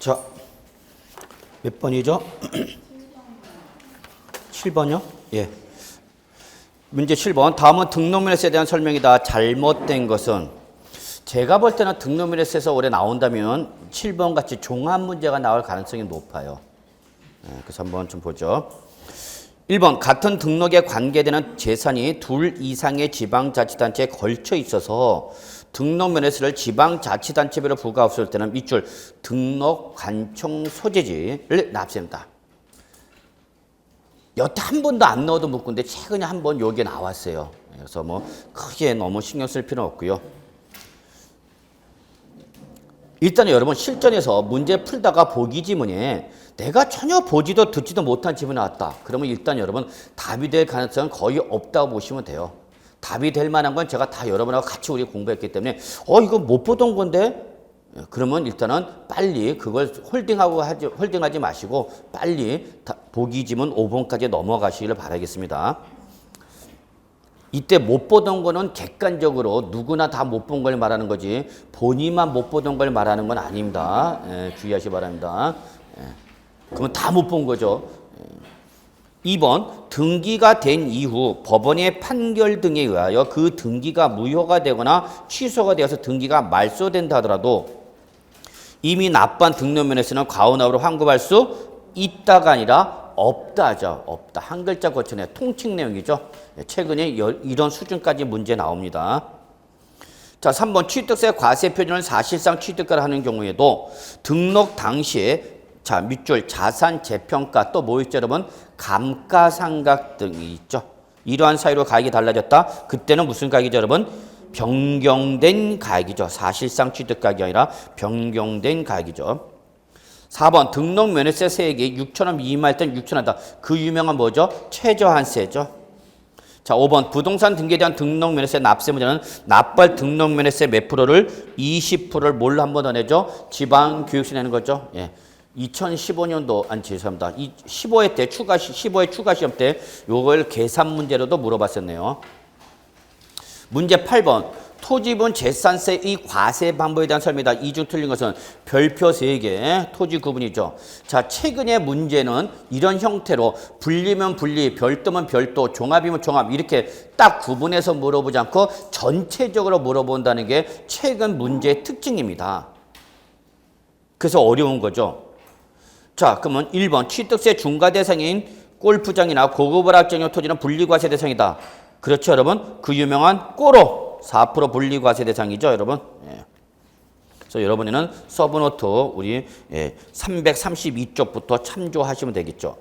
자, 몇 번이죠? 7번이요? 예. 문제 7번. 다음은 등록면허세에 대한 설명이다. 잘못된 것은. 제가 볼 때는 등록면허세에서 올해 나온다면 7번 같이 종합 문제가 나올 가능성이 높아요. 그래서 한번 좀 보죠. 1번. 같은 등록에 관계되는 재산이 둘 이상의 지방자치단체에 걸쳐 있어서 등록면허세를 지방자치단체별로 부과했을 때는 밑줄 등록 관청 소재지를 납세합니다. 여태 한 번도 안 넣어도 묻건데 최근에 한 번 여기에 나왔어요. 그래서 뭐 크게 너무 신경 쓸 필요는 없고요. 일단 여러분 실전에서 문제 풀다가 보기 지문에 내가 전혀 보지도 듣지도 못한 지문이 나왔다. 그러면 일단 여러분 답이 될 가능성은 거의 없다고 보시면 돼요. 답이 될 만한 건 제가 다 여러분하고 같이 우리 공부했기 때문에 이거 못 보던 건데? 그러면 일단은 빨리 그걸 홀딩하지 마시고 빨리 보기 지문 5번까지 넘어가시기를 바라겠습니다. 이때 못 보던 거는 객관적으로 누구나 다 못 본 걸 말하는 거지 본인만 못 보던 걸 말하는 건 아닙니다. 주의하시기 바랍니다. 그러면 다 못 본 거죠. 2번 등기가 된 이후 법원의 판결 등에 의하여 그 등기가 무효가 되거나 취소가 되어서 등기가 말소된다 하더라도 이미 납부한 등록면허세는 과오납으로 환급할 수 있다가 아니라 없다죠. 없다. 한 글자 고쳐내 통칭 내용이죠. 최근에 이런 수준까지 문제 나옵니다. 자, 3번 취득세 과세 표준을 사실상 취득가를 하는 경우에도 등록 당시에 자, 밑줄 자산 재평가 또 뭐 있죠, 여러분? 감가상각 등이 있죠. 이러한 사유로 가액이 달라졌다. 그때는 무슨 가액이죠, 여러분? 변경된 가액이죠. 사실상 취득가액이 아니라 변경된 가액이죠. 4번 등록면허세 세액이 6,000원 미만일 땐 6,000원이다. 그 유명한 뭐죠? 최저한세죠. 자, 5번 부동산 등기에 대한 등록면허세 납세 문제는 납부할 등록면허세 몇 프로를 20%를 뭘로 한 번 더 내죠? 지방교육세 내는 거죠. 예. 2015년도 죄송합니다. 15회 때 15회 추가 시험 때 요걸 계산 문제로도 물어봤었네요. 문제 8번 토지분 재산세의 과세 방법에 대한 설명이다. 이 중 틀린 것은 별표 3개, 토지 구분이죠. 자, 최근의 문제는 이런 형태로 분리면 분리, 별도면 별도, 종합이면 종합 이렇게 딱 구분해서 물어보지 않고 전체적으로 물어본다는 게 최근 문제의 특징입니다. 그래서 어려운 거죠. 자, 그러면 1번 취득세 중과 대상인 골프장이나 고급 학정용 토지는 분리과세 대상이다. 그렇죠, 여러분? 그 유명한 꼬로 4% 분리과세 대상이죠, 여러분. 예. 그래서 여러분에는 서브노트 우리 332쪽부터 참조하시면 되겠죠.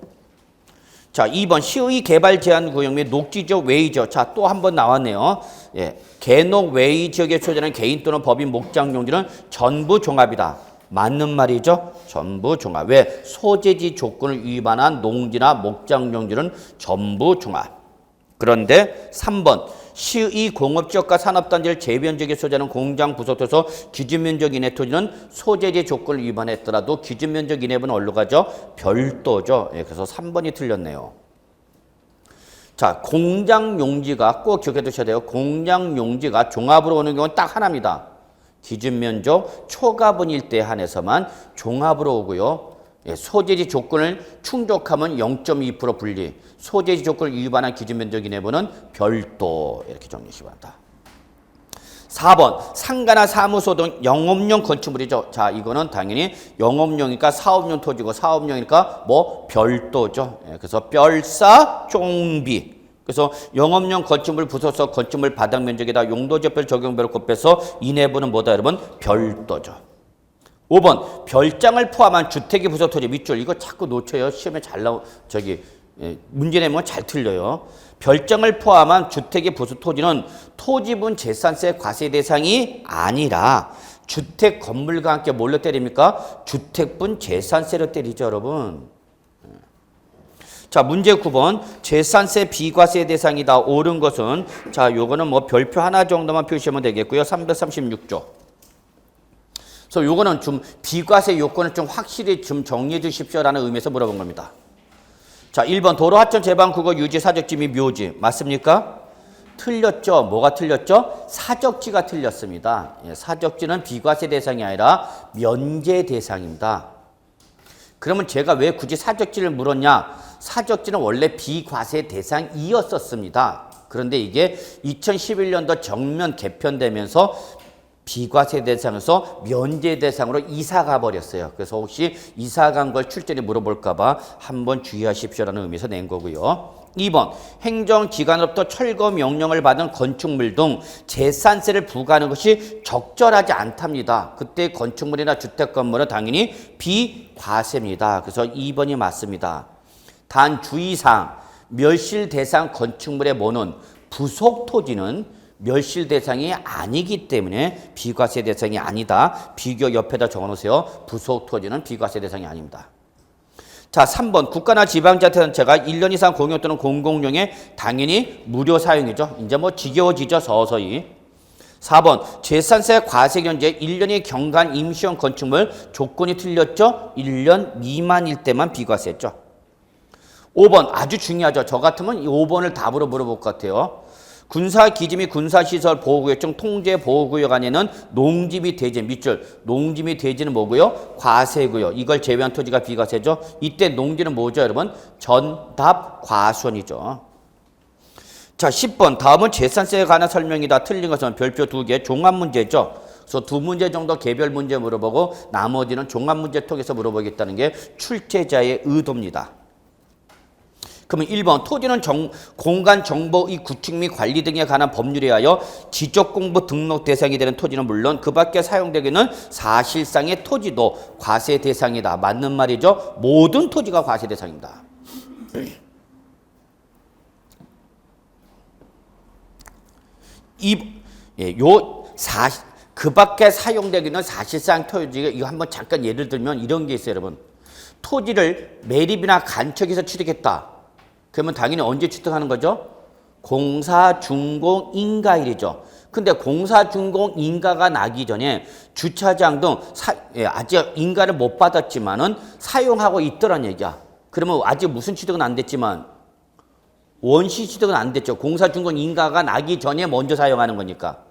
자, 2번 시의 개발 제한 구역 및 녹지적 외의지역. 자, 또 한 번 나왔네요. 예. 개녹 외의 지역에 소재하는 개인 또는 법인 목장 용지는 전부 종합이다. 맞는 말이죠. 전부 종합. 왜? 소재지 조건을 위반한 농지나 목장 용지는 전부 종합. 그런데 3번 시의 공업지역과 산업단지를 재변적에 소재하는 공장 부속토소 기준면적 이내 토지는 소재지 조건을 위반했더라도 기준면적 이내분은 어디로 가죠? 별도죠. 예, 그래서 3번이 틀렸네요. 자, 공장 용지가 꼭 기억해 두셔야 돼요. 공장 용지가 종합으로 오는 경우는 딱 하나입니다. 기준면적 초가분일 때 한해서만 종합으로 오고요. 예, 소재지 조건을 충족하면 0.2% 분리, 소재지 조건을 위반한 기준면적 이내분은 별도 이렇게 정리하시기 바랍니다. 4번 상가나 사무소 등 영업용 건축물이죠. 자, 이거는 당연히 영업용이니까 사업용 토지고 사업용이니까 뭐 별도죠. 예, 그래서 별사 종비. 그래서 영업용 건축물 부속서 건축물 바닥 면적에다 용도지역별 적용별로 곱해서 이내분은 뭐다 여러분? 별도죠. 5번 별장을 포함한 주택의 부속 토지 밑줄 이거 자꾸 놓쳐요. 시험에 잘 문제 내면 잘 틀려요. 별장을 포함한 주택의 부속 토지는 토지분 재산세 과세 대상이 아니라 주택 건물과 함께 뭘로 때립니까? 주택분 재산세로 때리죠, 여러분. 자, 문제 9번 재산세 비과세 대상이다. 옳은 것은 자, 요거는 뭐 별표 하나 정도만 표시하면 되겠고요. 336조. 그래서 요거는 좀 비과세 요건을 좀 확실히 좀 정리해 주십시오라는 의미에서 물어본 겁니다. 자, 1번 도로 하천 제방 국어 유지 사적지 및 묘지 맞습니까? 틀렸죠. 뭐가 틀렸죠? 사적지가 틀렸습니다. 예, 사적지는 비과세 대상이 아니라 면제 대상입니다. 그러면 제가 왜 굳이 사적지를 물었냐? 사적지는 원래 비과세 대상이었었습니다. 그런데 이게 2011년도 정면 개편되면서 비과세 대상에서 면제 대상으로 이사가 버렸어요. 그래서 혹시 이사 간 걸 출제를 물어볼까 봐 한번 주의하십시오라는 의미에서 낸 거고요. 2번 행정기관으로부터 철거 명령을 받은 건축물 등 재산세를 부과하는 것이 적절하지 않답니다. 그때 건축물이나 주택 건물은 당연히 비과세입니다. 그래서 2번이 맞습니다. 단 주의사항, 멸실 대상 건축물의 모는 부속 토지는 멸실 대상이 아니기 때문에 비과세 대상이 아니다. 비교 옆에다 적어놓으세요. 부속 토지는 비과세 대상이 아닙니다. 자, 3번 국가나 지방자치단체가 1년 이상 공용 또는 공공용에 당연히 무료 사용이죠. 이제 뭐 지겨워지죠. 서서히. 4번 재산세 과세 견제 1년의 경관 임시형 건축물 조건이 틀렸죠. 1년 미만일 때만 비과세죠. 5번 아주 중요하죠. 저 같으면 이 5번을 답으로 물어볼 것 같아요. 군사기지 및 군사시설 보호구역 중 통제보호구역 안에는 농지및 대지, 밑줄 농지및 대지는 뭐고요? 과세고요. 이걸 제외한 토지가 비과세죠. 이때 농지는 뭐죠 여러분? 전답 과수원이죠. 자 10번 다음은 재산세에 관한 설명이다. 틀린 것은 별표 2개 종합문제죠. 그래서 2문제 정도 개별 문제 물어보고 나머지는 종합문제 통해서 물어보겠다는 게 출제자의 의도입니다. 그러면 1번 토지는 공간 정보 이 구축 및 관리 등에 관한 법률에 의하여 지적공부 등록 대상이 되는 토지는 물론 그 밖에 사용되기는 사실상의 토지도 과세 대상이다. 맞는 말이죠. 모든 토지가 과세 대상입니다. 그 밖에 사용되기는 사실상 토지가 이거 한번 잠깐 예를 들면 이런 게 있어요, 여러분. 토지를 매립이나 간척해서 취득했다. 그러면 당연히 언제 취득하는 거죠? 공사준공인가일이죠. 근데 공사준공인가가 나기 전에 주차장 등 아직 인가를 못 받았지만은 사용하고 있더란 얘기야. 그러면 아직 무슨 취득은 안 됐지만 원시 취득은 안 됐죠. 공사준공인가가 나기 전에 먼저 사용하는 거니까.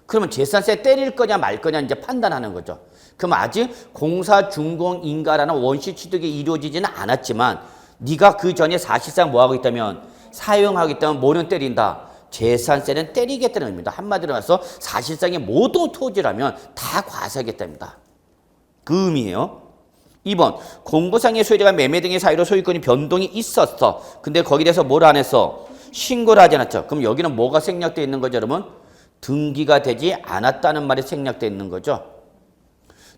그러면 재산세 때릴 거냐 말 거냐 이제 판단하는 거죠. 그럼 아직 공사준공인가라는 원시 취득이 이루어지지는 않았지만 네가 그 전에 사실상 뭐하고 있다면 사용하고 있다면 뭐는 때린다. 재산세는 때리겠다는 의미입니다. 한마디로 해서 사실상의 모든 토지라면 다 과세하겠답니다. 그 의미예요. 2번 공부상의 소유자가 매매 등의 사유로 소유권이 변동이 있었어. 근데 거기에 대해서 뭘 안 했어? 신고를 하지 않았죠. 그럼 여기는 뭐가 생략되어 있는 거죠 여러분? 등기가 되지 않았다는 말이 생략되어 있는 거죠.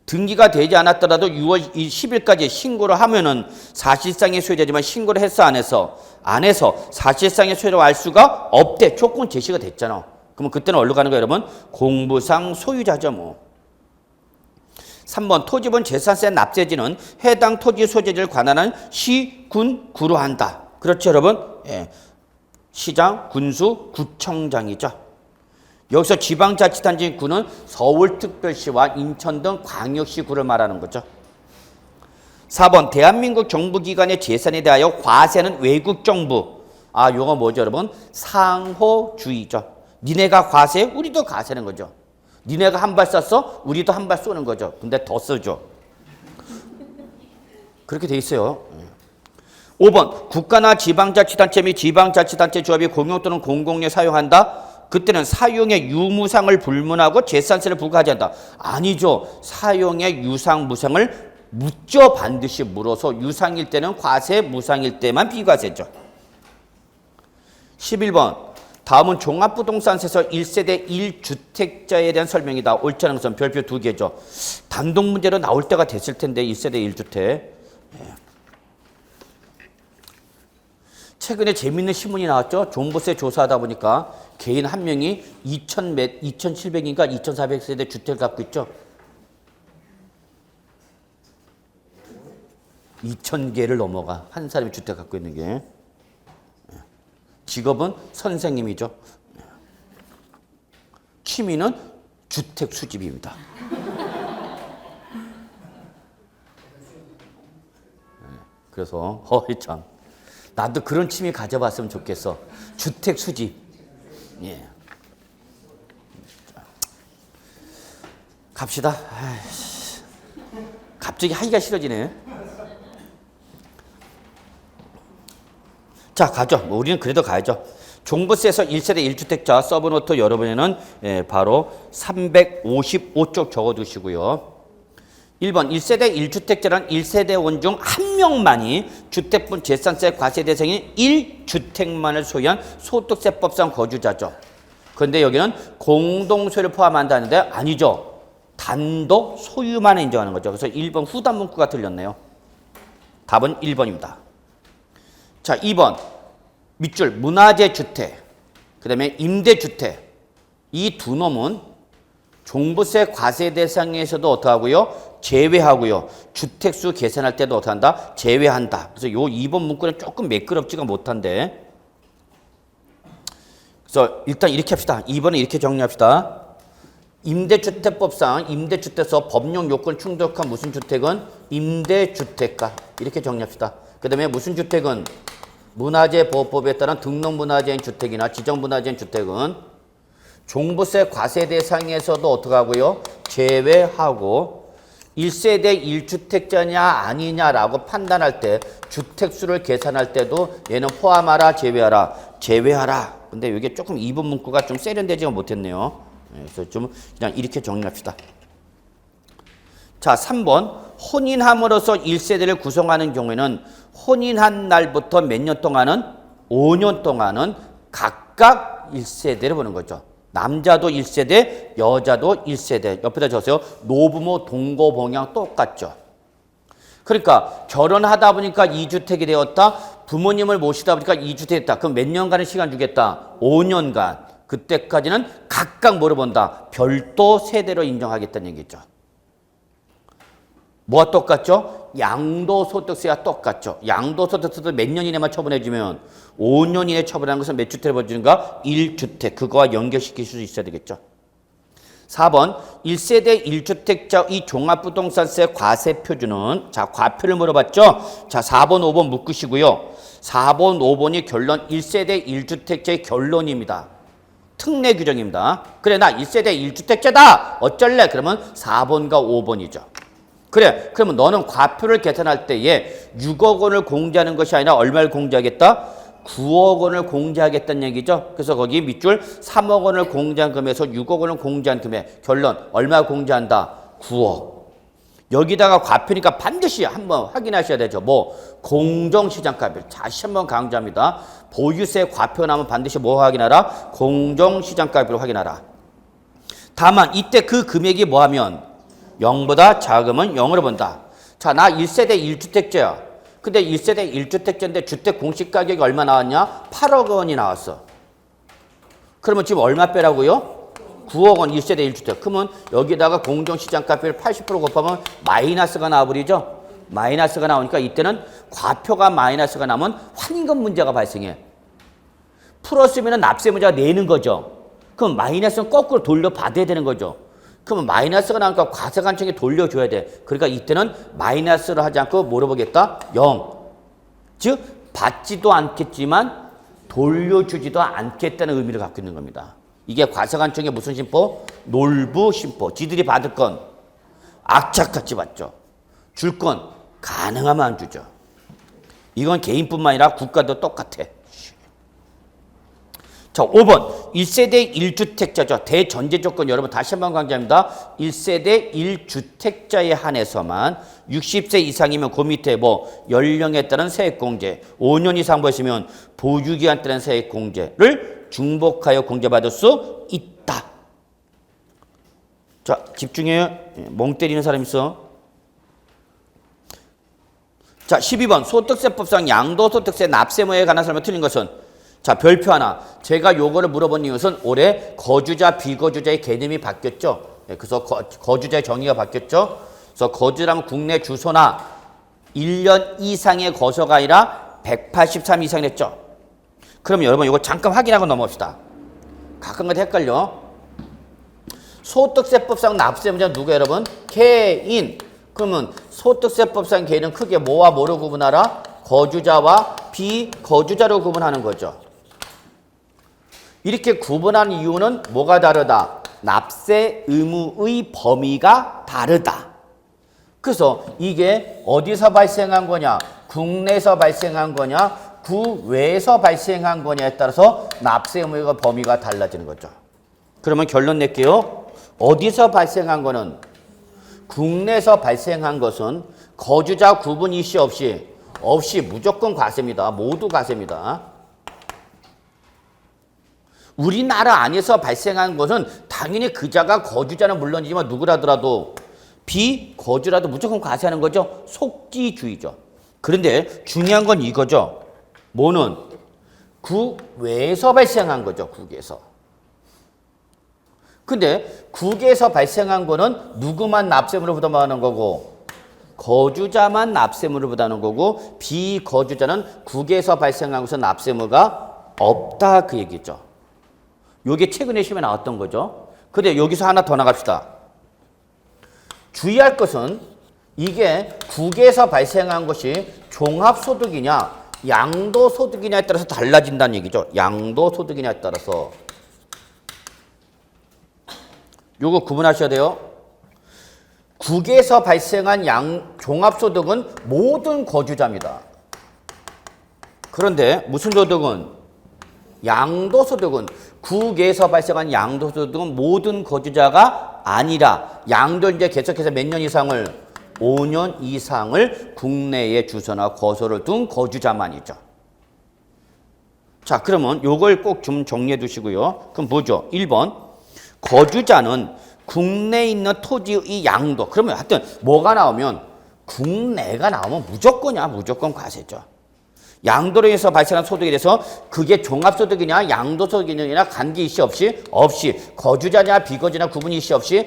등기가 되지 않았더라도 6월 10일까지 신고를 하면은 사실상의 소유자지만 신고를 했어 안 해서? 안 해서 사실상의 소유자로 알 수가 없대. 조건 제시가 됐잖아. 그러면 그때는 어디로 가는 거예요 여러분? 공부상 소유자죠 뭐. 3번 토지분 재산세 납세지는 해당 토지 소재지를 관할하는 시, 군, 구로 한다. 그렇죠 여러분? 예. 시장, 군수, 구청장이죠. 여기서 지방자치단체 구는 서울특별시와 인천 등 광역시 구를 말하는 거죠. 4번 대한민국 정부기관의 재산에 대하여 과세는 외국 정부. 아, 요거 뭐죠 여러분? 상호주의죠. 니네가 과세, 우리도 과세는 거죠. 니네가 한 발 쐈어, 우리도 한 발 쏘는 거죠. 근데 더 쓰죠. 그렇게 돼 있어요. 5번 국가나 지방자치단체 및 지방자치단체 조합이 공용 또는 공공에 사용한다. 그때는 사용의 유무상을 불문하고 재산세를 부과하지 않는다. 아니죠. 사용의 유상 무상을 묻죠. 반드시 물어서 유상일 때는 과세, 무상일 때만 비과세죠. 11번 다음은 종합부동산세에서 1세대 1주택자에 대한 설명이다. 옳지 않은 것은 별표 2개죠. 단독 문제로 나올 때가 됐을 텐데 1세대 1주택. 최근에 재밌는 신문이 나왔죠. 종부세 조사하다 보니까 개인 한 명이 2,700인가 2,400세대 주택을 갖고 있죠. 2,000개를 넘어가. 한 사람이 주택 갖고 있는 게. 직업은 선생님이죠. 취미는 주택 수집입니다. 그래서 참. 나도 그런 취미 가져봤으면 좋겠어. 주택 수집. 예. 갑시다. 아이씨. 갑자기 하기가 싫어지네. 자, 가죠. 뭐 우리는 그래도 가야죠. 종부세에서 1세대 1주택자 서브노트 여러분에는 바로 355쪽 적어두시고요. 1번 1세대 1주택자란 1세대 원 중 한 명만이 주택분 재산세 과세 대상인 1주택만을 소유한 소득세법상 거주자죠. 그런데 여기는 공동소유를 포함한다는데 아니죠. 단독 소유만 인정하는 거죠. 그래서 1번 후단 문구가 틀렸네요. 답은 1번입니다. 자, 2번 밑줄 문화재 주택, 그 다음에 임대주택. 이 두 놈은 종부세 과세 대상에서도 어떡하고요? 제외하고요. 주택수 계산할 때도 어떡한다? 제외한다. 그래서 요 2번 문구는 조금 매끄럽지가 못한데. 그래서 일단 이렇게 합시다. 2번은 이렇게 정리합시다. 임대주택법상 임대주택에서 법령 요건 충족한 무슨 주택은 임대주택가. 이렇게 정리합시다. 그 다음에 무슨 주택은 문화재 보호법에 따른 등록문화재인 주택이나 지정문화재인 주택은 종부세 과세 대상에서도 어떻게 하고요? 제외하고 1세대 1주택자냐 아니냐라고 판단할 때 주택수를 계산할 때도 얘는 포함하라 제외하라 제외하라. 근데 이게 조금 2번 문구가 좀 세련되지가 못했네요. 그래서 좀 그냥 이렇게 정리합시다. 자, 3번 혼인함으로써 1세대를 구성하는 경우에는 혼인한 날부터 몇 년 동안은 5년 동안은 각각 1세대를 보는 거죠. 남자도 1세대, 여자도 1세대. 옆에다 적으세요. 노부모 동거봉양 똑같죠. 그러니까 결혼하다 보니까 2주택이 되었다. 부모님을 모시다 보니까 2주택이 됐다. 그럼 몇 년간의 시간 주겠다? 5년간. 그때까지는 각각 뭐를 본다? 별도 세대로 인정하겠다는 얘기죠. 뭐가 똑같죠? 양도소득세와 똑같죠. 양도소득세도 몇 년 이내만 처분해주면 5년 이내 처분하는 것은 몇 주택을 벌어주는가? 1주택. 그거와 연결시킬 수 있어야 되겠죠. 4번 1세대 1주택자 이 종합부동산세 과세 표준은 자 과표를 물어봤죠. 자 4번 5번 묶으시고요. 4번 5번이 결론 1세대 1주택자의 결론입니다. 특례 규정입니다. 그래 나 1세대 1주택자다. 어쩔래? 그러면 4번과 5번이죠. 그래 그러면 너는 과표를 계산할 때에 6억 원을 공제하는 것이 아니라 얼마를 공제하겠다? 9억 원을 공제하겠다는 얘기죠. 그래서 거기 밑줄 3억 원을 공제한 금액에서 6억 원을 공제한 금액 결론 얼마 공제한다? 9억. 여기다가 과표니까 반드시 한번 확인하셔야 되죠. 뭐 공정시장가별 다시 한번 강조합니다. 보유세 과표 나면 반드시 뭐 확인하라? 공정시장가별을 확인하라. 다만 이때 그 금액이 뭐하면 0보다 작으면 0으로 본다. 자, 나 1세대 1주택자야. 근데 1세대 1주택자인데 주택 공시가격이 얼마 나왔냐? 8억 원이 나왔어. 그러면 지금 얼마 빼라고요? 9억 원 1세대 1주택. 그러면 여기다가 공정시장가별 80% 곱하면 마이너스가 나와버리죠? 마이너스가 나오니까 이때는 과표가 마이너스가 나면 환입금 문제가 발생해. 플러스면 납세 문제가 내는 거죠. 그럼 마이너스는 거꾸로 돌려받아야 되는 거죠. 그러면 마이너스가 나오니까 과세관청에 돌려줘야 돼. 그러니까 이때는 마이너스를 하지 않고 뭐로 보겠다? 0. 즉 받지도 않겠지만 돌려주지도 않겠다는 의미를 갖고 있는 겁니다. 이게 과세관청의 무슨 심포? 놀부 심포. 지들이 받을 건 악착같이 받죠. 줄 건 가능하면 안 주죠. 이건 개인뿐만 아니라 국가도 똑같아. 자, 5번 1세대 1주택자죠. 대전제 조건 여러분 다시 한번 강조합니다. 1세대 1주택자에 한해서만 60세 이상이면 그 밑에 뭐 연령에 따른 세액공제 5년 이상 보시면 보유기간 따른 세액공제를 중복하여 공제받을 수 있다. 자, 집중해요. 멍 때리는 사람 있어. 자, 12번 소득세법상 양도소득세 납세무에 관한 설명 틀린 것은 자, 별표 하나. 제가 요거를 물어본 이유는 올해 거주자, 비거주자의 개념이 바뀌었죠. 그래서 거주자의 정의가 바뀌었죠. 그래서 거주라면 국내 주소나 1년 이상의 거소가 아니라 183 이상이 됐죠. 그럼 여러분 이거 잠깐 확인하고 넘어갑시다. 가끔가다 헷갈려. 소득세법상 납세 문제는 누구 여러분? 개인. 그러면 소득세법상 개인은 크게 뭐와 뭐로 구분하라? 거주자와 비거주자로 구분하는 거죠. 이렇게 구분한 이유는 뭐가 다르다? 납세 의무의 범위가 다르다. 그래서 이게 어디서 발생한 거냐? 국내에서 발생한 거냐? 구 외에서 발생한 거냐에 따라서 납세 의무의 범위가 달라지는 거죠. 그러면 결론 낼게요. 어디서 발생한 거는 국내에서 발생한 것은 거주자 구분 이시 없이 무조건 과세입니다. 모두 과세입니다. 우리나라 안에서 발생한 것은 당연히 그자가 거주자는 물론이지만 누구라더라도 비거주라도 무조건 과세하는 거죠. 속지주의죠. 그런데 중요한 건 이거죠. 뭐는 국외에서 발생한 거죠. 국에서. 근데 국에서 발생한 거는 누구만 납세물을 부담하는 거고 거주자만 납세물을 부담하는 거고 비거주자는 국에서 발생한 것은 납세물가 없다 그 얘기죠. 요게 최근에 시험에 나왔던 거죠. 근데 여기서 하나 더 나갑시다. 주의할 것은 이게 국에서 발생한 것이 종합소득이냐 양도소득이냐에 따라서 달라진다는 얘기죠. 양도소득이냐에 따라서. 요거 구분하셔야 돼요. 국에서 발생한 종합소득은 모든 거주자입니다. 그런데 무슨 소득은? 양도소득은 국에서 발생한 양도소득은 모든 거주자가 아니라 양도 이제 계속해서 몇 년 이상을 5년 이상을 국내에 주소나 거소를 둔 거주자만이죠. 자, 그러면 요걸 꼭 좀 정리해 두시고요. 그럼 뭐죠? 1번 거주자는 국내에 있는 토지의 양도. 그러면 하여튼 뭐가 나오면 국내가 나오면 무조건이야. 무조건 과세죠. 양도로 해서 발생한 소득에 대해서 그게 종합소득이냐 양도소득이냐 관계 이시 없이 거주자냐 비거주냐 구분 이시 없이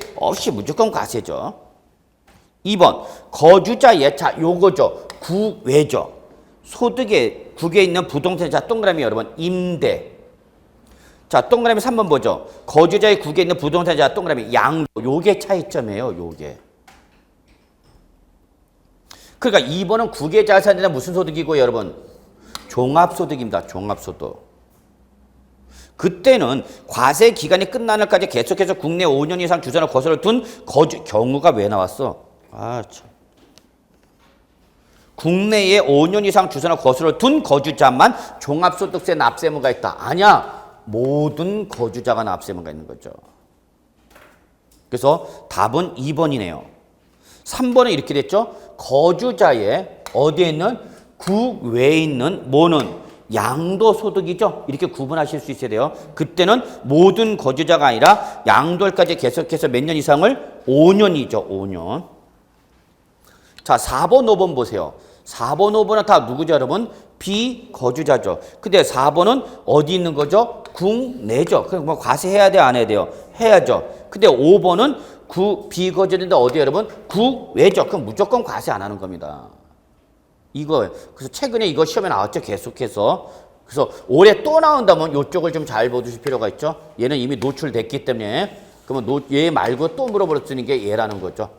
무조건 과세죠. 2번 거주자의 자 요거죠. 국외죠. 소득에 국에 있는 부동산 자 동그라미 여러분 임대. 자 동그라미 3번 보죠. 거주자의 국에 있는 부동산 자 동그라미 양도. 요게 차이점이에요. 요게. 그러니까 2번은 국외 자산이나 무슨 소득이고 여러분? 종합소득입니다. 종합소득. 그때는 과세 기간이 끝나는 날까지 계속해서 국내 5년 이상 주소나 거소를 둔 경우가 왜 나왔어? 아 참. 국내에 5년 이상 주소나 거소를 둔 거주자만 종합소득세 납세의무가 있다. 아니야. 모든 거주자가 납세의무가 있는 거죠. 그래서 답은 2번이네요. 3번은 이렇게 됐죠. 거주자의 어디에 있는 국외에 있는 뭐는 양도소득이죠. 이렇게 구분하실 수 있어야 돼요. 그때는 모든 거주자가 아니라 양도일까지 계속해서 몇 년 이상을 5년이죠. 5년. 자 4번 5번 보세요. 4번 5번은 다 누구죠 여러분? 비거주자죠. 근데 4번은 어디 있는 거죠? 국내죠. 그럼 뭐 과세해야 돼요? 안 해야 돼요? 해야죠. 근데 5번은 비거주자인데 어디 여러분? 국외죠. 그럼 무조건 과세 안 하는 겁니다. 이거 그래서 최근에 이거 시험에 나왔죠. 계속해서. 그래서 올해 또 나온다면 이쪽을 좀 잘 보실 필요가 있죠. 얘는 이미 노출됐기 때문에 그러면 얘 말고 또 물어볼 수 있는 게 얘라는 거죠.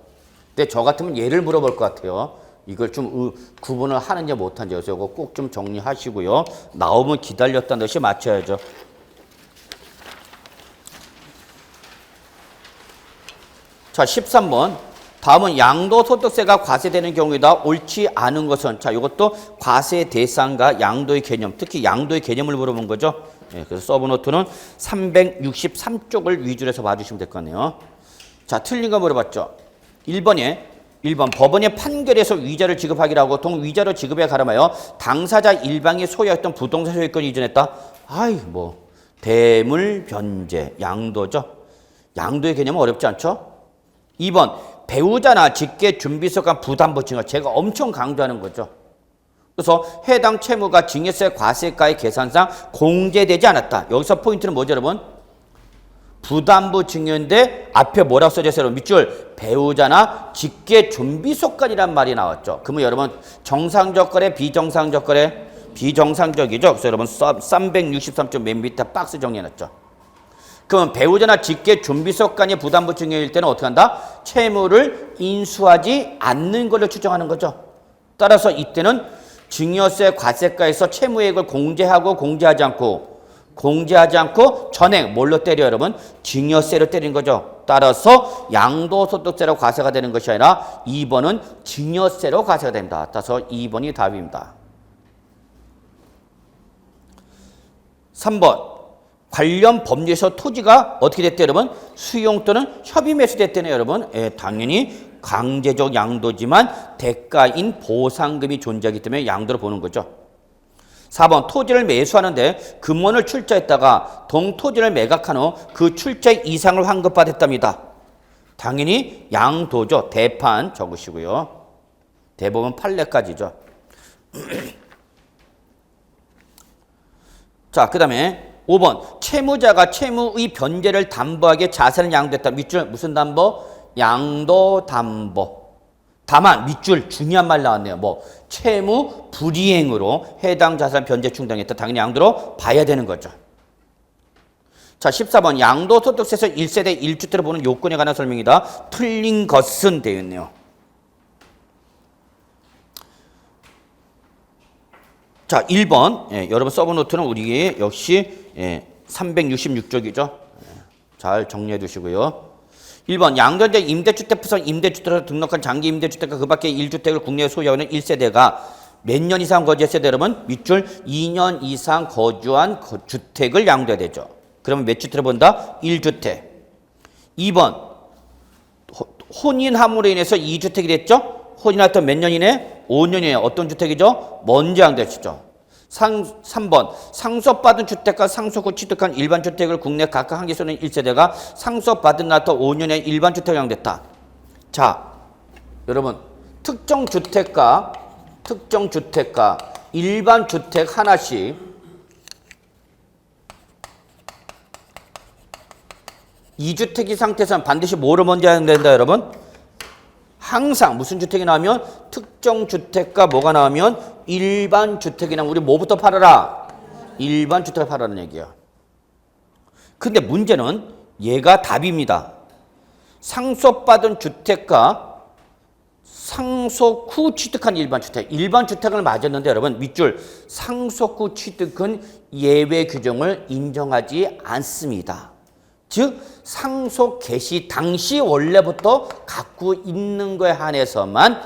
근데 저 같으면 얘를 물어볼 것 같아요. 이걸 좀 구분을 하는지 못한지 이거 꼭 좀 정리하시고요. 나오면 기다렸다는 듯이 맞춰야죠. 자 13번. 다음은 양도소득세가 과세되는 경우이다. 옳지 않은 것은 자 이것도 과세 대상과 양도의 개념 특히 양도의 개념을 물어본 거죠. 예, 그래서 서브노트는 363쪽을 위주로 해서 봐주시면 될 것 같네요. 자 틀린 거 물어봤죠. 1번 법원의 판결에서 위자를 지급하기로 하고 동위자로 지급에 가름하여 당사자 일방이 소유했던 부동산 소유권을 이전했다. 아이 뭐 대물 변제 양도죠. 양도의 개념은 어렵지 않죠. 2번 배우자나 직계 준비서간 부담부 증여 제가 엄청 강조하는 거죠. 그래서 해당 채무가 증여세 과세가의 계산상 공제되지 않았다. 여기서 포인트는 뭐죠 여러분? 부담부 증여인데 앞에 뭐라고 써져 있어요? 밑줄 배우자나 직계 준비서간이란 말이 나왔죠. 그러면 여러분 정상적 거래 비정상적 거래 비정상적이죠. 그래서 여러분 363쪽 맨 밑에 박스 정리해놨죠. 그러면 배우자나 직계 준비서간이 부담부 증여일 때는 어떻게 한다? 채무를 인수하지 않는 걸로 추정하는 거죠. 따라서 이때는 증여세 과세가에서 채무액을 공제하고 공제하지 않고 전액 뭘로 때려 여러분? 증여세로 때린 거죠. 따라서 양도소득세로 과세가 되는 것이 아니라 2번은 증여세로 과세가 됩니다. 따라서 2번이 답입니다. 3번 관련 법률에서 토지가 어떻게 됐대 여러분? 수용 또는 협의 매수됐대네 여러분. 당연히 강제적 양도지만 대가인 보상금이 존재하기 때문에 양도로 보는 거죠. 4번 토지를 매수하는데 금원을 출자했다가 동토지를 매각한 후 그 출자 이상을 환급받았답니다. 당연히 양도죠. 대판 적으시고요. 대법원 판례까지죠. 자, 그 다음에 5번 채무자가 채무의 변제를 담보하게 자산을 양도했다. 밑줄 무슨 담보? 양도 담보. 다만 밑줄 중요한 말 나왔네요. 뭐 채무 불이행으로 해당 자산 변제 충당했다. 당연히 양도로 봐야 되는 거죠. 자, 14번 양도소득세에서 1세대 1주택을 보는 요건에 관한 설명이다. 틀린 것은 되어 있네요. 자, 1번 여러분 서브노트는 우리 역시 366쪽이죠. 잘 정리해 두시고요. 1번 양도자 임대주택 부서 임대주택으로 등록한 장기 임대주택과 그 밖의 1주택을 국내에 소유하는 1세대가 몇 년 이상 거주했어야 돼 여러분? 밑줄 2년 이상 거주한 주택을 양도해야 되죠. 그러면 몇 주택을 본다? 1주택. 2번 혼인함으로 인해서 2주택이 됐죠? 혼인할 때 몇 년 이내? 5년 이내. 어떤 주택이죠? 먼저 양도했죠. 3번 상속받은 주택과 상속 후 취득한 일반 주택을 국내 각각 한 개 소유는 1세대가 상속받은 날부터 5년에 일반 주택을 양도했다. 자, 여러분 특정 주택과 일반 주택 하나씩 이주택이 상태에서는 반드시 뭐를 먼저 해야 된다 여러분? 항상 무슨 주택이 나오면 특정 주택과 뭐가 나오면 일반 주택이 나오면 우리 뭐부터 팔아라? 일반 주택을 팔아라는 얘기야. 근데 문제는 얘가 답입니다. 상속받은 주택과 상속 후 취득한 일반 주택. 일반 주택을 맞았는데 여러분 밑줄 상속 후 취득은 예외 규정을 인정하지 않습니다. 즉 상속 개시 당시 원래부터 갖고 있는 거에 한해서만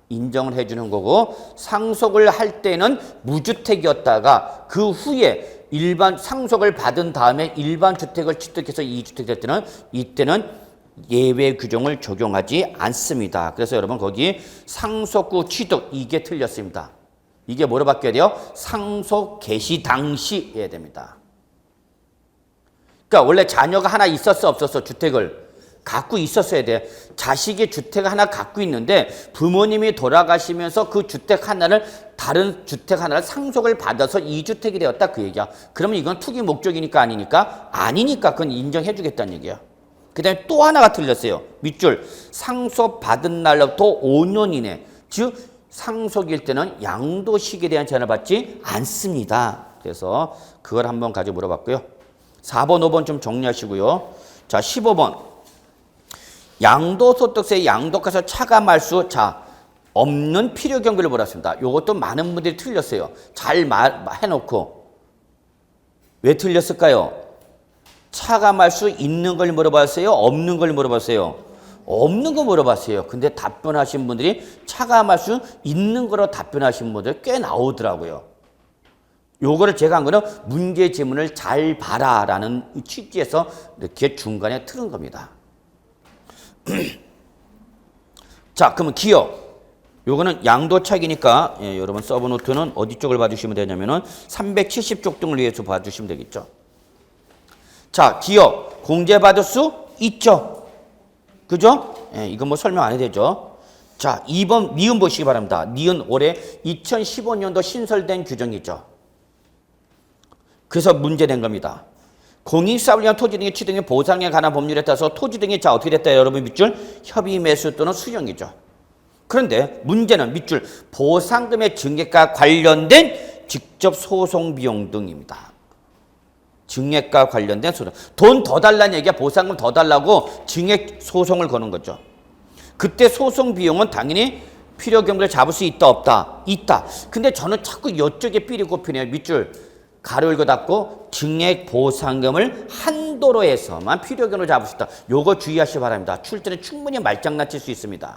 인정을 해주는 거고 상속을 할 때는 무주택이었다가 그 후에 일반 상속을 받은 다음에 일반 주택을 취득해서 2주택 될 때는 이때는 예외 규정을 적용하지 않습니다. 그래서 여러분 거기 상속 후 취득 이게 틀렸습니다. 이게 뭐로 바뀌어야 돼요? 상속 개시 당시 해야 됩니다. 그러니까 원래 자녀가 하나 있었어 없었어 주택을 갖고 있었어야 돼. 자식이 주택 하나 갖고 있는데 부모님이 돌아가시면서 그 주택 하나를 다른 주택 하나를 상속을 받아서 2주택이 되었다 그 얘기야. 그러면 이건 투기 목적이니까 아니니까? 아니니까 그건 인정해 주겠다는 얘기야. 그 다음에 또 하나가 틀렸어요. 밑줄 상속받은 날로부터 5년 이내 즉 상속일 때는 양도식에 대한 제한을 받지 않습니다. 그래서 그걸 한번 가지고 물어봤고요. 4번, 5번 좀 정리하시고요. 자, 15번. 양도소득세 양도가서 차감할 수, 없는 필요 경비를 물었습니다. 이것도 많은 분들이 틀렸어요. 잘 해놓고. 왜 틀렸을까요? 차감할 수 있는 걸 물어봤어요? 없는 걸 물어봤어요? 없는 거 물어봤어요. 근데 답변하신 분들이 차감할 수 있는 거로 답변하신 분들 꽤 나오더라고요. 요거를 제가 한 거는 문제 지문을 잘 봐라라는 취지에서 이렇게 중간에 틀은 겁니다. 자, 그러면 기억. 요거는 양도차익이니까 여러분 서브노트는 어디 쪽을 봐주시면 되냐면은 370쪽 등을 위해서 봐주시면 되겠죠. 자, 기억. 공제받을 수 있죠. 그죠? 이건 뭐 설명 안 해도 되죠. 자, 2번 니은 보시기 바랍니다. 니은 올해 2015년도 신설된 규정이죠. 그래서 문제된 겁니다. 공익사업을 위한 토지 등의 취득의 보상에 관한 법률에 따라서 토지 등이 어떻게 됐다 여러분 밑줄 협의 매수 또는 수령이죠. 그런데 문제는 밑줄 보상금의 증액과 관련된 직접 소송 비용 등입니다. 증액과 관련된 소송. 돈 더 달라는 얘기야. 보상금 더 달라고 증액 소송을 거는 거죠. 그때 소송 비용은 당연히 필요 경비를 잡을 수 있다 없다? 있다. 근데 저는 자꾸 이쪽에 삐리 꼽히네요. 밑줄 가로 열고 닫고 증액 보상금을 한도로 해서만 필요 경비를 잡을 수 있다. 요거 주의하시기 바랍니다. 출제는 충분히 말장난칠 수 있습니다.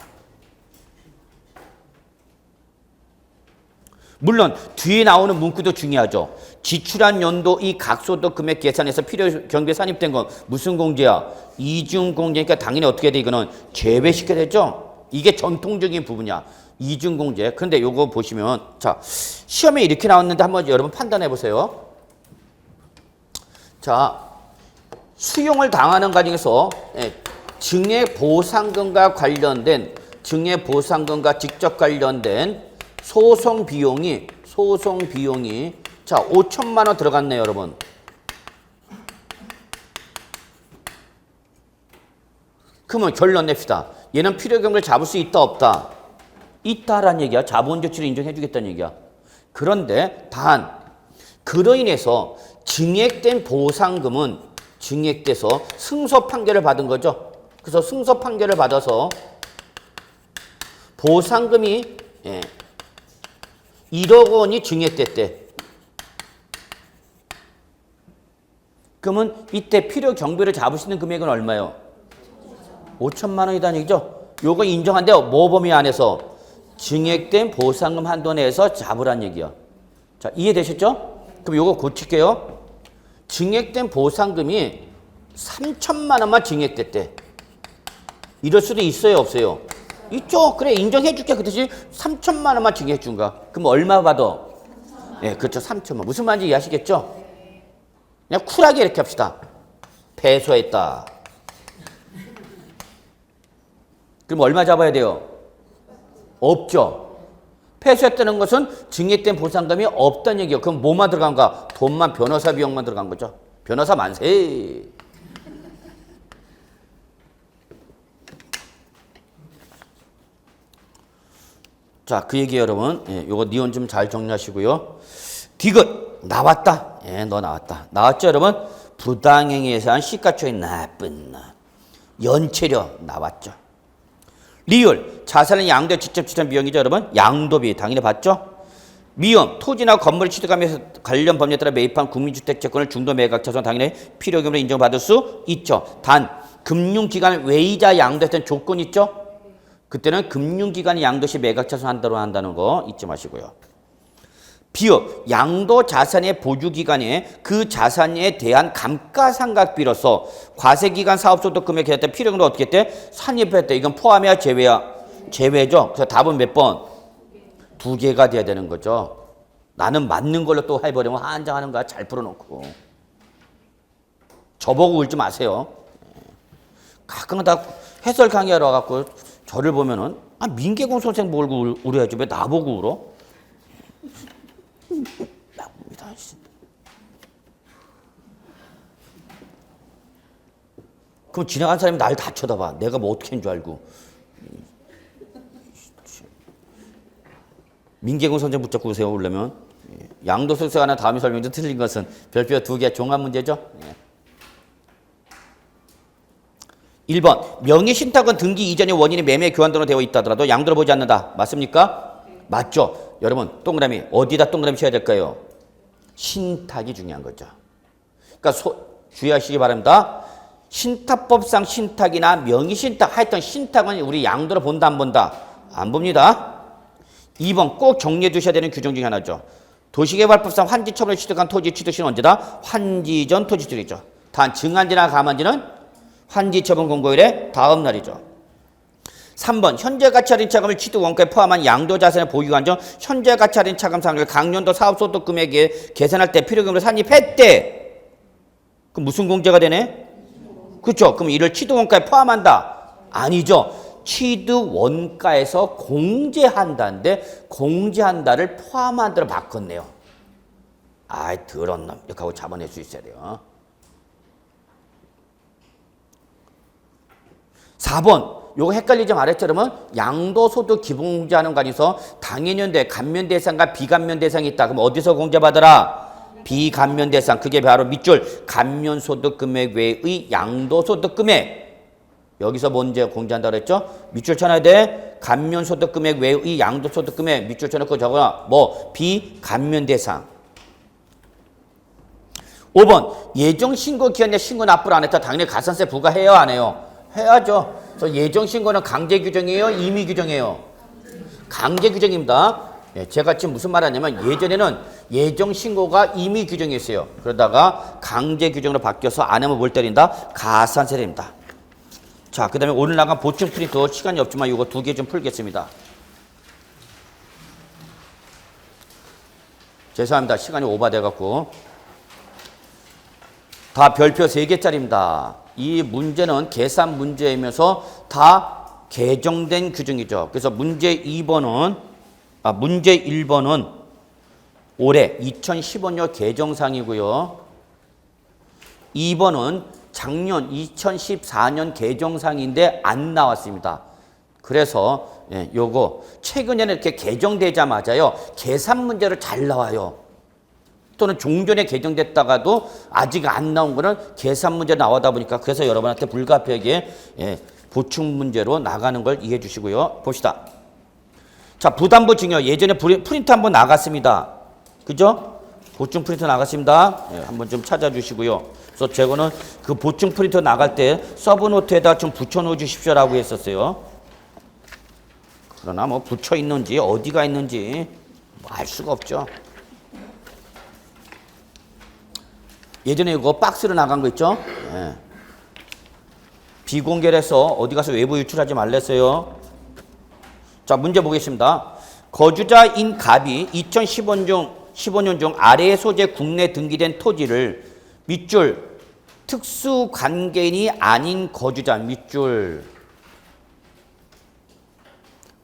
물론 뒤에 나오는 문구도 중요하죠. 지출한 연도의 각소득 금액 계산에서 필요 경비에 산입된 건 무슨 공제야? 이중 공제니까 당연히 어떻게 돼? 이거는 제외시켜야 되죠. 이게 전통적인 부분이야. 이중 공제. 근데 요거 보시면 자, 시험에 이렇게 나왔는데 한번 여러분 판단해 보세요. 자, 수용을 당하는 과정에서 증액보상금과 관련된 증액보상금과 직접 관련된 소송 비용이 자 5천만 원 들어갔네요, 여러분. 그러면 결론 냅시다. 얘는 필요경비를 잡을 수 있다, 없다? 있다라는 얘기야. 자본 조치를 인정해 주겠다는 얘기야. 그런데 단 그로 인해서 증액된 보상금은 증액돼서 승소 판결을 받은 거죠. 그래서 승소 판결을 받아서 보상금이 1억 원이 증액됐대. 그러면 이때 필요 경비를 잡을 수 있는 금액은 얼마예요? 5천만 원이라는 얘기죠. 요거 인정한대요. 뭐 범위 안에서? 증액된 보상금 한도 내에서 잡으란 얘기야. 자, 이해되셨죠? 그럼 요거 고칠게요. 증액된 보상금이 3천만 원만 증액됐대. 이럴 수도 있어요, 없어요? 있죠. 그래, 인정해 줄게. 그 대신 3천만 원만 증액해 준가. 그럼 얼마 받아? 예, 그렇죠. 3천만. 무슨 말인지 이해하시겠죠? 그냥 쿨하게 이렇게 합시다. 패소했다. 그럼 얼마 잡아야 돼요? 없죠. 패소했다는 것은 증액된 보상금이 없다는 얘기예요. 그럼 뭐만 들어간가? 돈만, 변호사 비용만 들어간 거죠. 변호사 만세. 자, 그 얘기 여러분. 예, 요거 니온 좀 잘 정리하시고요. 디귿 나왔다. 예, 너 나왔다. 나왔죠, 여러분? 부당행위에서 한 시가총액 나쁜 놈. 연체료 나왔죠. 리을 자산의 양도 직접 지출 비용이죠, 여러분. 양도비 당연히 봤죠. 미음 토지나 건물을 취득하면서 관련 법률에 따라 매입한 국민주택 채권을 중도 매각 차선 당연히 필요금으로 인정받을 수 있죠. 단 금융기관 외이자 양도했던 조건 있죠. 그때는 금융기관이 양도 시 매각 차선한다고 한다는 거 잊지 마시고요. 비읍 양도 자산의 보유기간에 그 자산에 대한 감가상각비로서 과세기간 사업소득 금액에 대한 필요금으로 어떻게 했대? 산입했대. 이건 포함이야, 제외야? 제외죠. 그래서 답은 몇 번? 2개가 돼야 되는 거죠. 나는 맞는 걸로 또 해버리면 한장하는 거야. 잘 풀어놓고. 저보고 울지 마세요. 가끔 다 해설 강의하러 와갖고 저를 보면은 민계공 선생 몰고 울어야지 왜 나보고 울어? 그럼 지나간 사람이 날 다 쳐다봐. 내가 뭐 어떻게 한 줄 알고. 민계공 선생 붙잡고 오세요, 오려면. 양도소득세 하나 다음에 설명도 틀린 것은 별표 2개 종합 문제죠. 1번 명의신탁은 등기 이전의 원인이 매매 교환등으로 되어 있다 하더라도 양도를 보지 않는다. 맞습니까? 맞죠. 여러분 동그라미 어디다 동그라미 쳐야 될까요? 신탁이 중요한 거죠. 그러니까 주의하시기 바랍니다. 신탁법상 신탁이나 명의신탁 하여튼 신탁은 우리 양도를 본다 안 본다? 안 봅니다. 2번 꼭 정리해 두셔야 되는 규정 중에 하나죠. 도시개발법상 환지처분을 취득한 토지 취득시는 언제다? 환지 전 토지 취득이죠. 단 증한지나 감한지는 환지처분 공고일의 다음 날이죠. 3번 현재 가치 할인 차감을 취득 원가에 포함한 양도 자산의 보유한 전 현재 가치 할인 차감 상액을 강년도 사업소득 금액에 계산할 때 필요금으로 산입했대. 그럼 무슨 공제가 되네? 그렇죠. 그럼 이를 취득 원가에 포함한다? 아니죠. 취득 원가에서 공제한다인데 공제한다를 포함한다로 바꿨네요. 아이 더러운 놈 이렇게 하고 잡아낼 수 있어야 돼요. 4번 요거 헷갈리지 말았죠. 그러면 양도소득 기본공제하는 관에서 당연연대 감면대상과 비감면대상이 있다. 그럼 어디서 공제받아라? 비감면대상. 그게 바로 밑줄 감면소득 금액 외의 양도소득 금액. 여기서 먼저 공제한다고 그랬죠? 밑줄 쳐놔야 돼. 감면소득 금액 외의 양도소득 금액. 밑줄 쳐놓고 적어놔. 뭐? 비감면대상. 5번 예정신고 기한내 신고 납부를 안 했다. 당연히 가산세 부과해요, 안 해요? 해야죠. 그래서 예정신고는 강제 규정이에요? 임의 규정이에요? 강제 규정입니다. 예, 제가 지금 무슨 말 하냐면 예전에는 예정신고가 임의 규정이었어요. 그러다가 강제 규정으로 바뀌어서 안 하면 뭘 때린다? 가산세입니다. 자, 그 다음에 오늘 나간 보충 프린트 시간이 없지만 이거 2개 좀 풀겠습니다. 죄송합니다. 시간이 오버돼갖고. 다 별표 3개짜리입니다. 이 문제는 계산 문제이면서 다 개정된 규정이죠. 그래서 문제 1번은 올해 2015년 개정상이고요. 2번은 작년 2014년 개정상인데 안 나왔습니다. 그래서 요거 최근에는 이렇게 개정되자마자요. 계산 문제로 잘 나와요. 또는 종전에 개정됐다가도 아직 안 나온 거는 계산 문제 나오다 보니까 그래서 여러분한테 불가피하게 보충 문제로 나가는 걸 이해해 주시고요. 봅시다. 자, 부담부 증여 예전에 프린트 한번 나갔습니다. 그죠? 보충 프린트 나갔습니다. 한번 좀 찾아주시고요. 그래서 제거는 그 보충 프린트 나갈 때 서브노트에다 좀 붙여놓어 주십시오라고 했었어요. 그러나 뭐 붙여 있는지 어디가 있는지 알 수가 없죠. 예전에 이거 박스로 나간 거 있죠? 예. 비공개해서 어디 가서 외부 유출하지 말랬어요. 자, 문제 보겠습니다. 거주자인 갑이 2015년 중 아래의 소재 국내 등기된 토지를 밑줄 특수관계인이 아닌 거주자 밑줄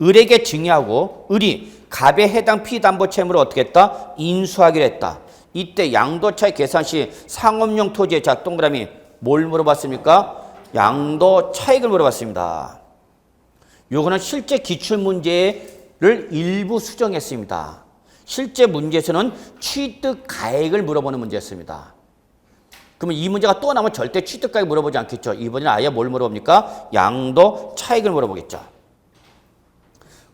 을에게 증여하고 을이 갑에 해당 피담보 채무를 어떻게 했다? 인수하기로 했다. 이때 양도차익 계산 시 상업용 토지의 자 동그라미 뭘 물어봤습니까? 양도차익을 물어봤습니다. 요거는 실제 기출문제를 일부 수정했습니다. 실제 문제에서는 취득가액을 물어보는 문제였습니다. 그러면 이 문제가 또 나오면 절대 취득가액 물어보지 않겠죠. 이번에는 아예 뭘 물어봅니까? 양도차익을 물어보겠죠.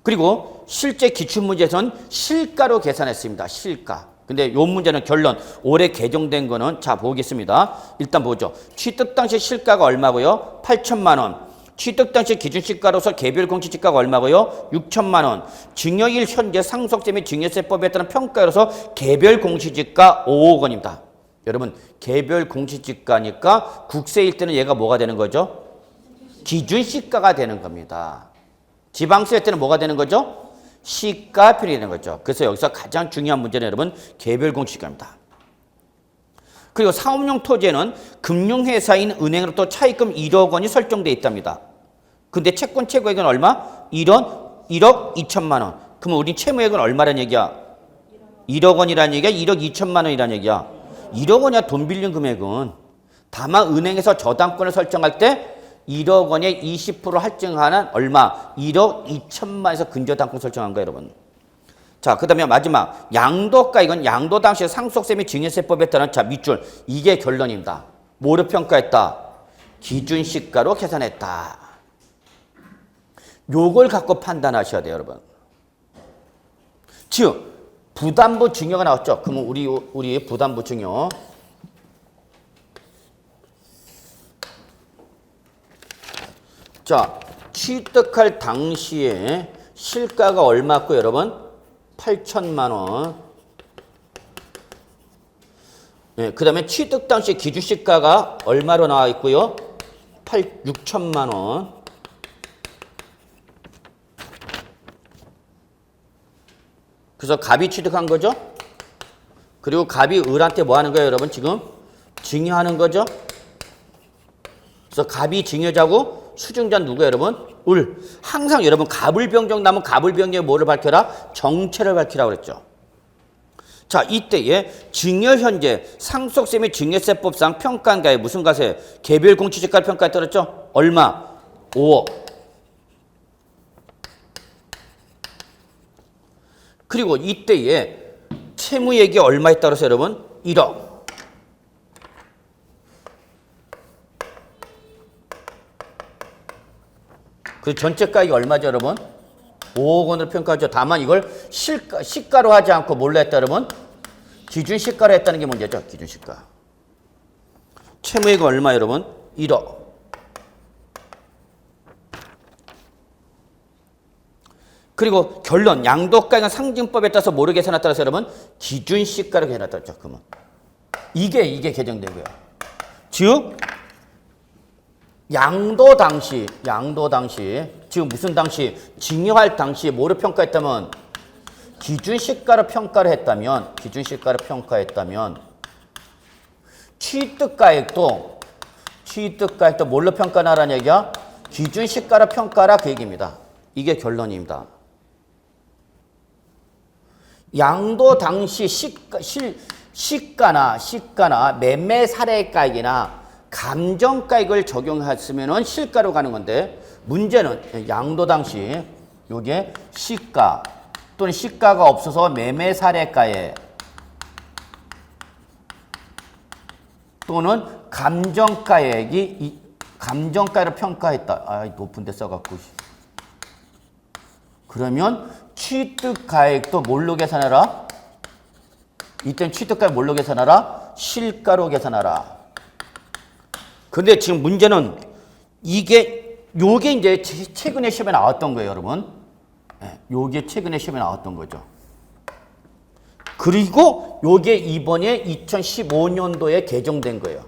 그리고 실제 기출문제에서는 실가로 계산했습니다. 실가. 근데 요 문제는 결론 올해 개정된 거는 자 보겠습니다. 일단 보죠. 취득 당시 실가가 얼마고요? 8천만 원. 취득 당시 기준시가로서 개별 공시지가가 얼마고요? 6천만 원. 증여일 현재 상속세 및 증여세법에 따른 평가로서 개별 공시지가 5억 원입니다. 여러분 개별 공시지가니까 국세일 때는 얘가 뭐가 되는 거죠? 기준시가가 되는 겁니다. 지방세일 때는 뭐가 되는 거죠? 시가편이 되는 거죠. 그래서 여기서 가장 중요한 문제는 여러분 개별 공시지가입니다. 그리고 사업용 토지에는 금융회사인 은행으로부터 차입금 1억 원이 설정되어 있답니다. 근데 채권 최고액은 얼마? 1억 2천만 원. 그러면 우리 채무액은 얼마란 얘기야? 1억 원이라는 얘기야? 1억 2천만 원이라는 얘기야? 1억 원이야 돈 빌린 금액은. 다만 은행에서 저당권을 설정할 때 1억 원에 20% 할증하는 얼마? 1억 2천만 원에서 근저당권 설정한 거예요, 여러분. 자, 그 다음에 마지막 양도가 이건 양도 당시 상속세 및 증여세법에 따른 자 밑줄 이게 결론입니다. 뭐를 평가했다? 기준시가로 계산했다. 요걸 갖고 판단하셔야 돼요, 여러분. 즉 부담부 증여가 나왔죠. 그러면 우리 부담부 증여 자, 취득할 당시에 실가가 얼마였고 여러분? 8천만 원. 네, 그 다음에 취득 당시 기준시가가 얼마로 나와 있고요? 6천만 원. 그래서 갑이 취득한 거죠? 그리고 갑이 을한테 뭐 하는 거예요, 여러분? 지금 증여하는 거죠? 그래서 갑이 증여자고 수증자 누구예요, 여러분? 을. 항상 여러분 갑을병정 나면 갑을병정에 뭐를 밝혀라? 정체를 밝히라고 그랬죠. 자, 이때에 증여 현재 상속세 및 증여세법상 평가한 가액 무슨 가세? 개별 공시지가를 평가에 따랐죠? 얼마? 5억. 그리고 이때에 채무액이 얼마에 따라서 여러분? 1억. 그 전체 가액이 얼마죠, 여러분? 5억 원으로 평가하죠. 다만 이걸 시가로 하지 않고 뭘로 했다, 여러분? 기준시가로 했다는 게 문제죠. 기준시가. 채무액이 얼마, 여러분? 1억. 그리고 결론, 양도가액은 상증법에 따라서 뭐로 계산에 따라서 여러분 기준시가로 계산에 따라서 그러면 이게 개정되고요. 즉 양도 당시 지금 무슨 당시 증여할 당시 뭐로 평가했다면 기준시가로 평가를 했다면 취득가액도 뭘로 평가하라는 얘기야? 기준시가로 평가하라 그 얘기입니다. 이게 결론입니다. 양도 당시 시가나 매매 사례가액이나 감정가액을 적용했으면 실가로 가는 건데 문제는 양도 당시 요게 시가 또는 시가가 없어서 매매 사례가액 또는 감정가액이 감정가를 평가했다. 높은 데 써갖고. 그러면 취득가액도 뭘로 계산하라? 이땐 취득가액 뭘로 계산하라? 실가로 계산하라. 근데 지금 문제는 요게 이제 최근에 시험에 나왔던 거예요, 여러분. 요게 최근에 시험에 나왔던 거죠. 그리고 요게 이번에 2015년도에 개정된 거예요.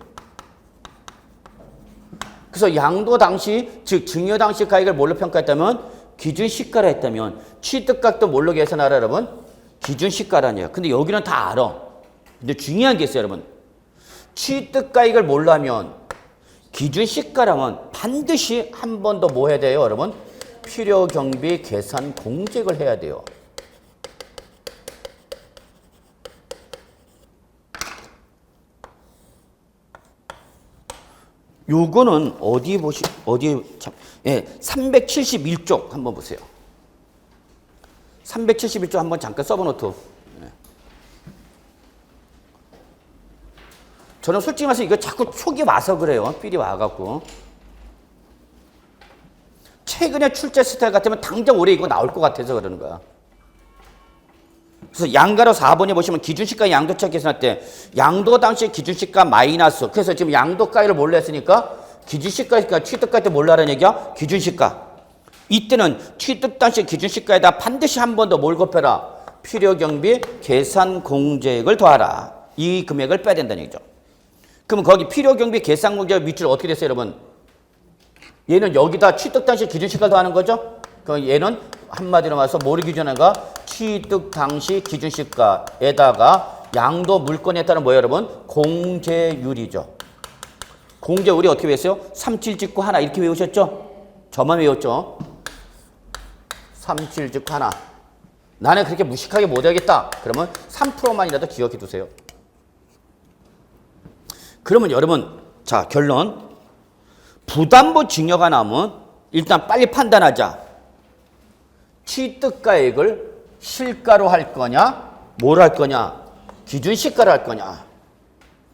그래서 양도 당시, 즉 증여 당시 가액을 뭘로 평가했다면 기준시가로 했다면 취득가액도 뭘로 계산하라 여러분? 기준시가라니요. 근데 여기는 다 알아. 근데 중요한 게 있어요, 여러분. 취득가액을 뭘로 하면 기준시가라면 반드시 한 번 더 뭐 해야 돼요, 여러분? 필요경비 계산 공제를 해야 돼요. 요거는 어디 371쪽 한번 보세요. 371쪽 한번 잠깐 서브노트. 저는 솔직히 말해서 이거 자꾸 촉이 와서 그래요. 삘이 와갖고. 최근에 출제 스타일 같으면 당장 올해 이거 나올 것 같아서 그러는 거야. 그래서 양가로 4번에 보시면 기준시가 양도차 계산할 때 양도 당시 기준시가 마이너스. 그래서 지금 양도가액을 뭘로 했으니까 기준시가니까 취득가액 때 뭘로 하라는 얘기야? 기준시가. 이때는 취득 당시 기준시가에다 반드시 한 번 더 뭘 곱해라? 필요경비 계산 공제액을 더하라. 이 금액을 빼야 된다는 얘기죠. 그럼 거기 필요경비 계산 공제액 밑줄 어떻게 됐어요, 여러분? 얘는 여기다 취득 당시 기준시가 더하는 거죠? 그럼 얘는 한마디로 말해서 뭐를 기준한가? 취득 당시 기준시가에다가 양도 물건에 따른 뭐예요, 여러분? 공제율이죠. 공제율이 어떻게 외웠어요? 37 짓고 하나 이렇게 외우셨죠? 저만 외웠죠? 37 짓고 하나. 나는 그렇게 무식하게 못하겠다. 그러면 3%만이라도 기억해 두세요. 그러면 여러분, 자, 결론. 부담부 증여가 나오면 일단 빨리 판단하자. 취득가액을 실가로 할 거냐, 뭘 할 거냐, 기준시가로 할 거냐.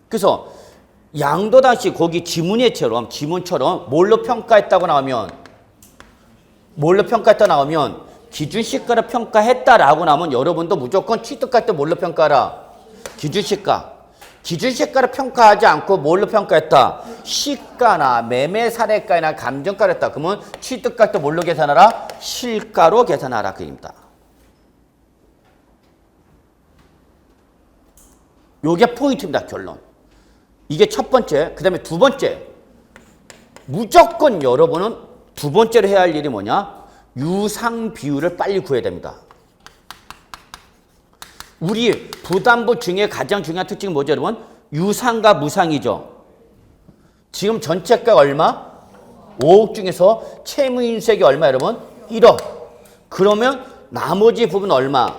그래서 양도 당시 거기 지문처럼 뭘로 평가했다고 나오면 기준시가로 평가했다라고 나오면 여러분도 무조건 취득가액 때 뭘로 평가하라? 기준시가. 기준시가를 평가하지 않고 뭘로 평가했다? 시가나 매매 사례가나 감정가를 했다. 그러면 취득가액도 뭘로 계산하라? 실가로 계산하라. 그 얘기입니다. 요게 포인트입니다. 결론. 이게 첫 번째. 그 다음에 두 번째. 무조건 여러분은 두 번째로 해야 할 일이 뭐냐? 유상 비율을 빨리 구해야 됩니다. 우리 부담부 증여의 가장 중요한 특징은 뭐죠, 여러분? 유상과 무상이죠. 지금 전체가 얼마? 5억 중에서 채무인수액이 얼마, 여러분? 1억. 그러면 나머지 부분 얼마?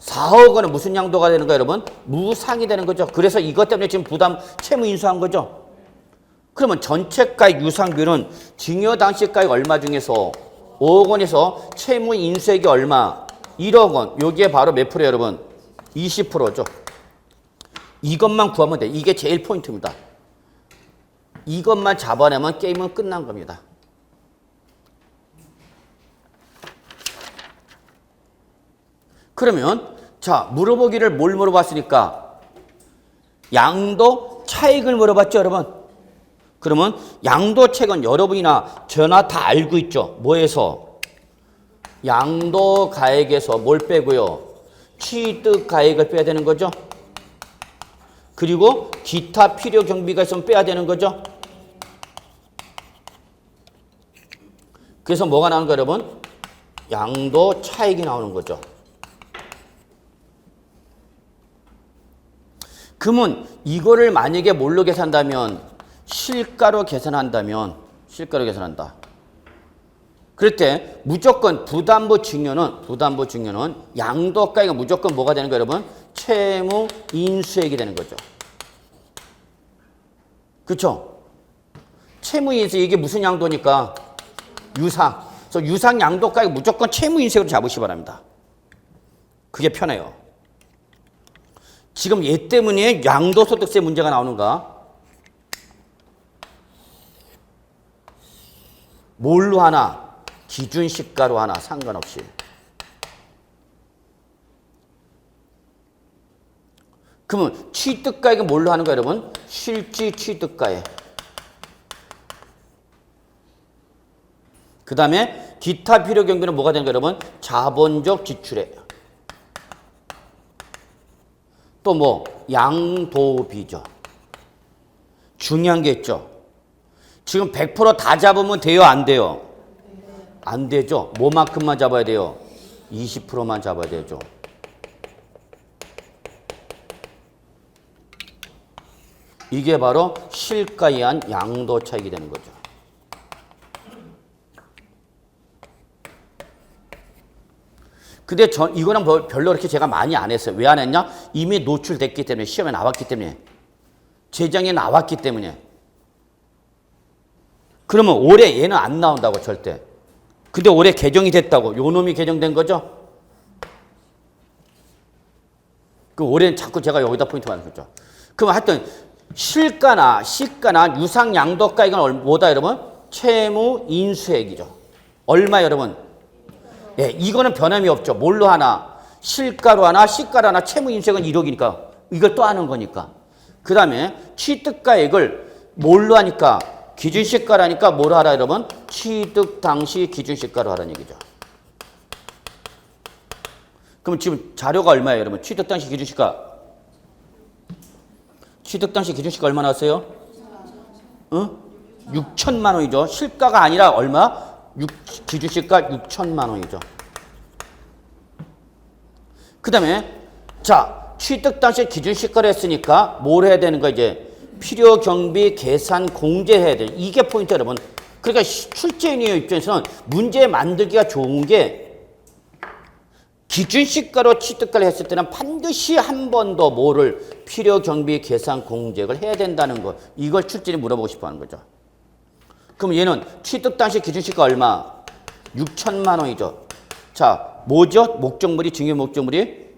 4억 원은 무슨 양도가 되는 거예요, 여러분? 무상이 되는 거죠. 그래서 이것 때문에 지금 채무인수한 거죠. 그러면 전체가액 유상비율은 증여 당시가액 얼마 중에서 5억 원에서 채무인수액이 얼마? 1억 원. 여기에 바로 몇 프로예요, 여러분? 20%죠. 이것만 구하면 돼. 이게 제일 포인트입니다. 이것만 잡아내면 게임은 끝난 겁니다. 그러면 자, 물어보기를 뭘 물어봤으니까 양도 차익을 물어봤죠, 여러분. 그러면 양도 차익은 여러분이나 저나 다 알고 있죠. 뭐에서? 양도 가액에서 뭘 빼고요? 취득 가액을 빼야 되는 거죠. 그리고 기타 필요 경비가 있으면 빼야 되는 거죠. 그래서 뭐가 나오는 거예요, 여러분? 양도 차익이 나오는 거죠. 그러면 이거를 만약에 뭘로 계산한다면 실가로 계산한다. 그럴 때 무조건 부담부 증여는 양도가액이 무조건 뭐가 되는 거예요, 여러분? 채무 인수액이 되는 거죠. 그렇죠? 채무 인수액 이게 무슨 양도니까? 유상. 그래서 유상 양도가액 무조건 채무 인수액으로 잡으시기 바랍니다. 그게 편해요. 지금 얘 때문에 양도소득세 문제가 나오는가? 뭘로 하나? 기준시가로 하나 상관없이. 그러면 취득가액은 뭘로 하는 거예요, 여러분? 실질 취득가액. 그 다음에 기타 필요 경비는 뭐가 되는 거예요, 여러분? 자본적 지출액. 또 뭐? 양도비죠. 중요한 게 있죠. 지금 100% 다 잡으면 돼요, 안 돼요? 안 되죠. 뭐만큼만 잡아야 돼요? 20%만 잡아야 되죠. 이게 바로 실가에 의한 양도 차익이 되는 거죠. 근데 이거는 별로 그렇게 제가 많이 안 했어요. 왜 안 했냐? 이미 노출됐기 때문에, 시험에 나왔기 때문에, 재정에 나왔기 때문에. 그러면 올해 얘는 안 나온다고 절대. 근데 올해 개정이 됐다고. 요 놈이 개정된 거죠? 그 올해는 자꾸 제가 여기다 포인트 받는 거죠. 그럼 하여튼 실가나 시가나 유상 양도가액은 뭐다 여러분? 채무 인수액이죠. 얼마 여러분? 예, 이거는 변함이 없죠. 뭘로 하나? 실가로 하나 시가로 하나 채무 인수액은 1억이니까 이걸 또 하는 거니까. 그 다음에 취득가액을 뭘로 하니까? 기준시가라니까 뭘 하라 여러분? 취득 당시 기준시가로 하라는 얘기죠. 그럼 지금 자료가 얼마예요 여러분? 취득 당시 기준시가. 취득 당시 기준시가 얼마 나왔어요? 6천만 원이죠. 실가가 아니라 얼마? 기준시가 6천만 원이죠. 그 다음에 자 취득 당시 기준시가를 했으니까 뭘 해야 되는 거야 이제? 필요 경비 계산 공제해야 돼. 이게 포인트 여러분. 그러니까 출제인의 입장에서는 문제 만들기가 좋은 게 기준시가로 취득가를 했을 때는 반드시 한 번 더 뭐를 필요 경비 계산 공제를 해야 된다는 거. 이걸 출제인이 물어보고 싶어 하는 거죠. 그럼 얘는 취득 당시 기준시가 얼마? 6천만 원이죠. 자, 뭐죠? 목적물이 증여 목적물이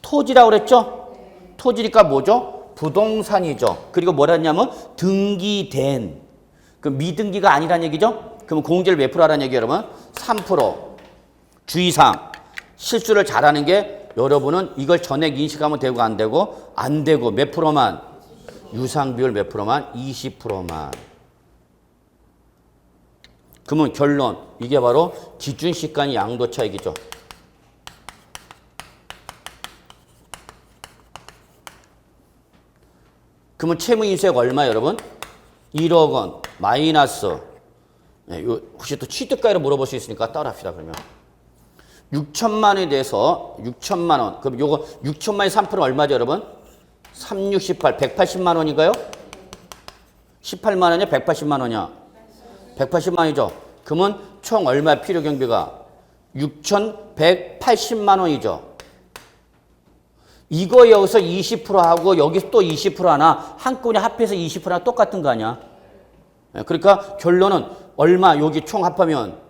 토지라고 그랬죠? 토지니까 뭐죠? 부동산이죠. 그리고 뭐라 했냐면 등기된. 그 미등기가 아니란 얘기죠? 그럼 공제를 몇 프로 하라는 얘기예요, 여러분? 3%. 주의사항. 실수를 잘하는 게 여러분은 이걸 전액 인식하면 되고 안 되고 안 되고 몇 프로만? 유상 비율 몇 프로만? 20%만. 그러면 결론. 이게 바로 기준시가의 양도 차익이죠. 그러면 채무인수액 얼마 여러분? 1억 원 마이너스. 네, 혹시 또 취득가액을 물어볼 수 있으니까 따라합시다 그러면. 6천만 원에 대해서 6천만 원. 그럼 요거 6천만의 3%는 얼마죠 여러분? 3, 6, 18. 180만 원인가요? 18만 원이냐 180만 원이냐? 180만 원이죠. 그러면 총 얼마 필요 경비가? 6,180만 원이죠. 이거 여기서 20%하고 여기서 또 20% 하나 한꺼번에 합해서 20%나 똑같은 거 아니야? 그러니까 결론은 얼마 여기 총 합하면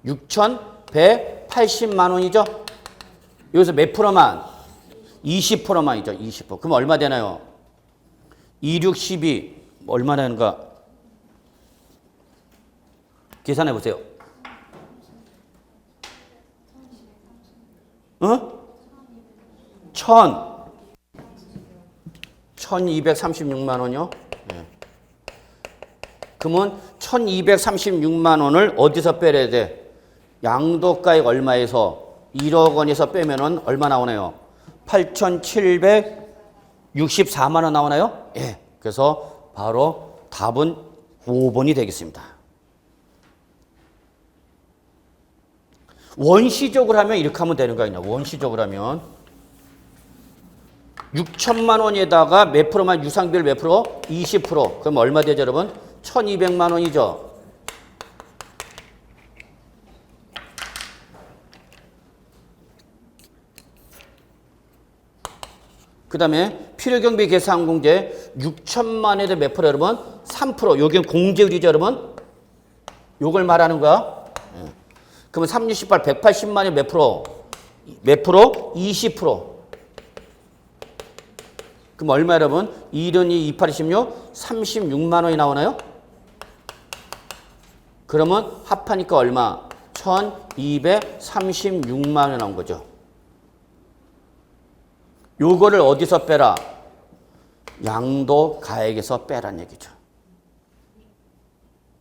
6,180만 원이죠? 여기서 몇 프로만? 20%만이죠. 20%. 그럼 얼마 되나요? 2, 6, 12 얼마 되는가? 계산해 보세요. 1236만 원이요? 네. 그러면 1236만 원을 어디서 빼야 돼? 양도가액 얼마에서 1억 원에서 빼면은 얼마 나오나요? 8,764만 원 나오나요? 예. 그래서 바로 답은 5번이 되겠습니다. 원시적으로 하면 이렇게 하면 되는 거 아니냐? 원시적으로 하면 6천만 원에다가 몇 프로만 유상비율 몇 프로? 20%. 그럼 얼마 되죠, 여러분? 1,200만 원이죠. 그 다음에 필요경비 계산 공제 6천만 원에 몇 프로 여러분? 3%. 여기는 공제율이죠, 여러분? 요걸 말하는 거야. 예. 그러면 3, 6, 18, 180만 원에 몇 프로? 몇 프로? 20%. 그럼 얼마 여러분? 1은 2, 28, 26, 36만 원이 나오나요? 그러면 합하니까 얼마? 1,236만 원이 나온 거죠. 요거를 어디서 빼라? 양도가액에서 빼란 얘기죠.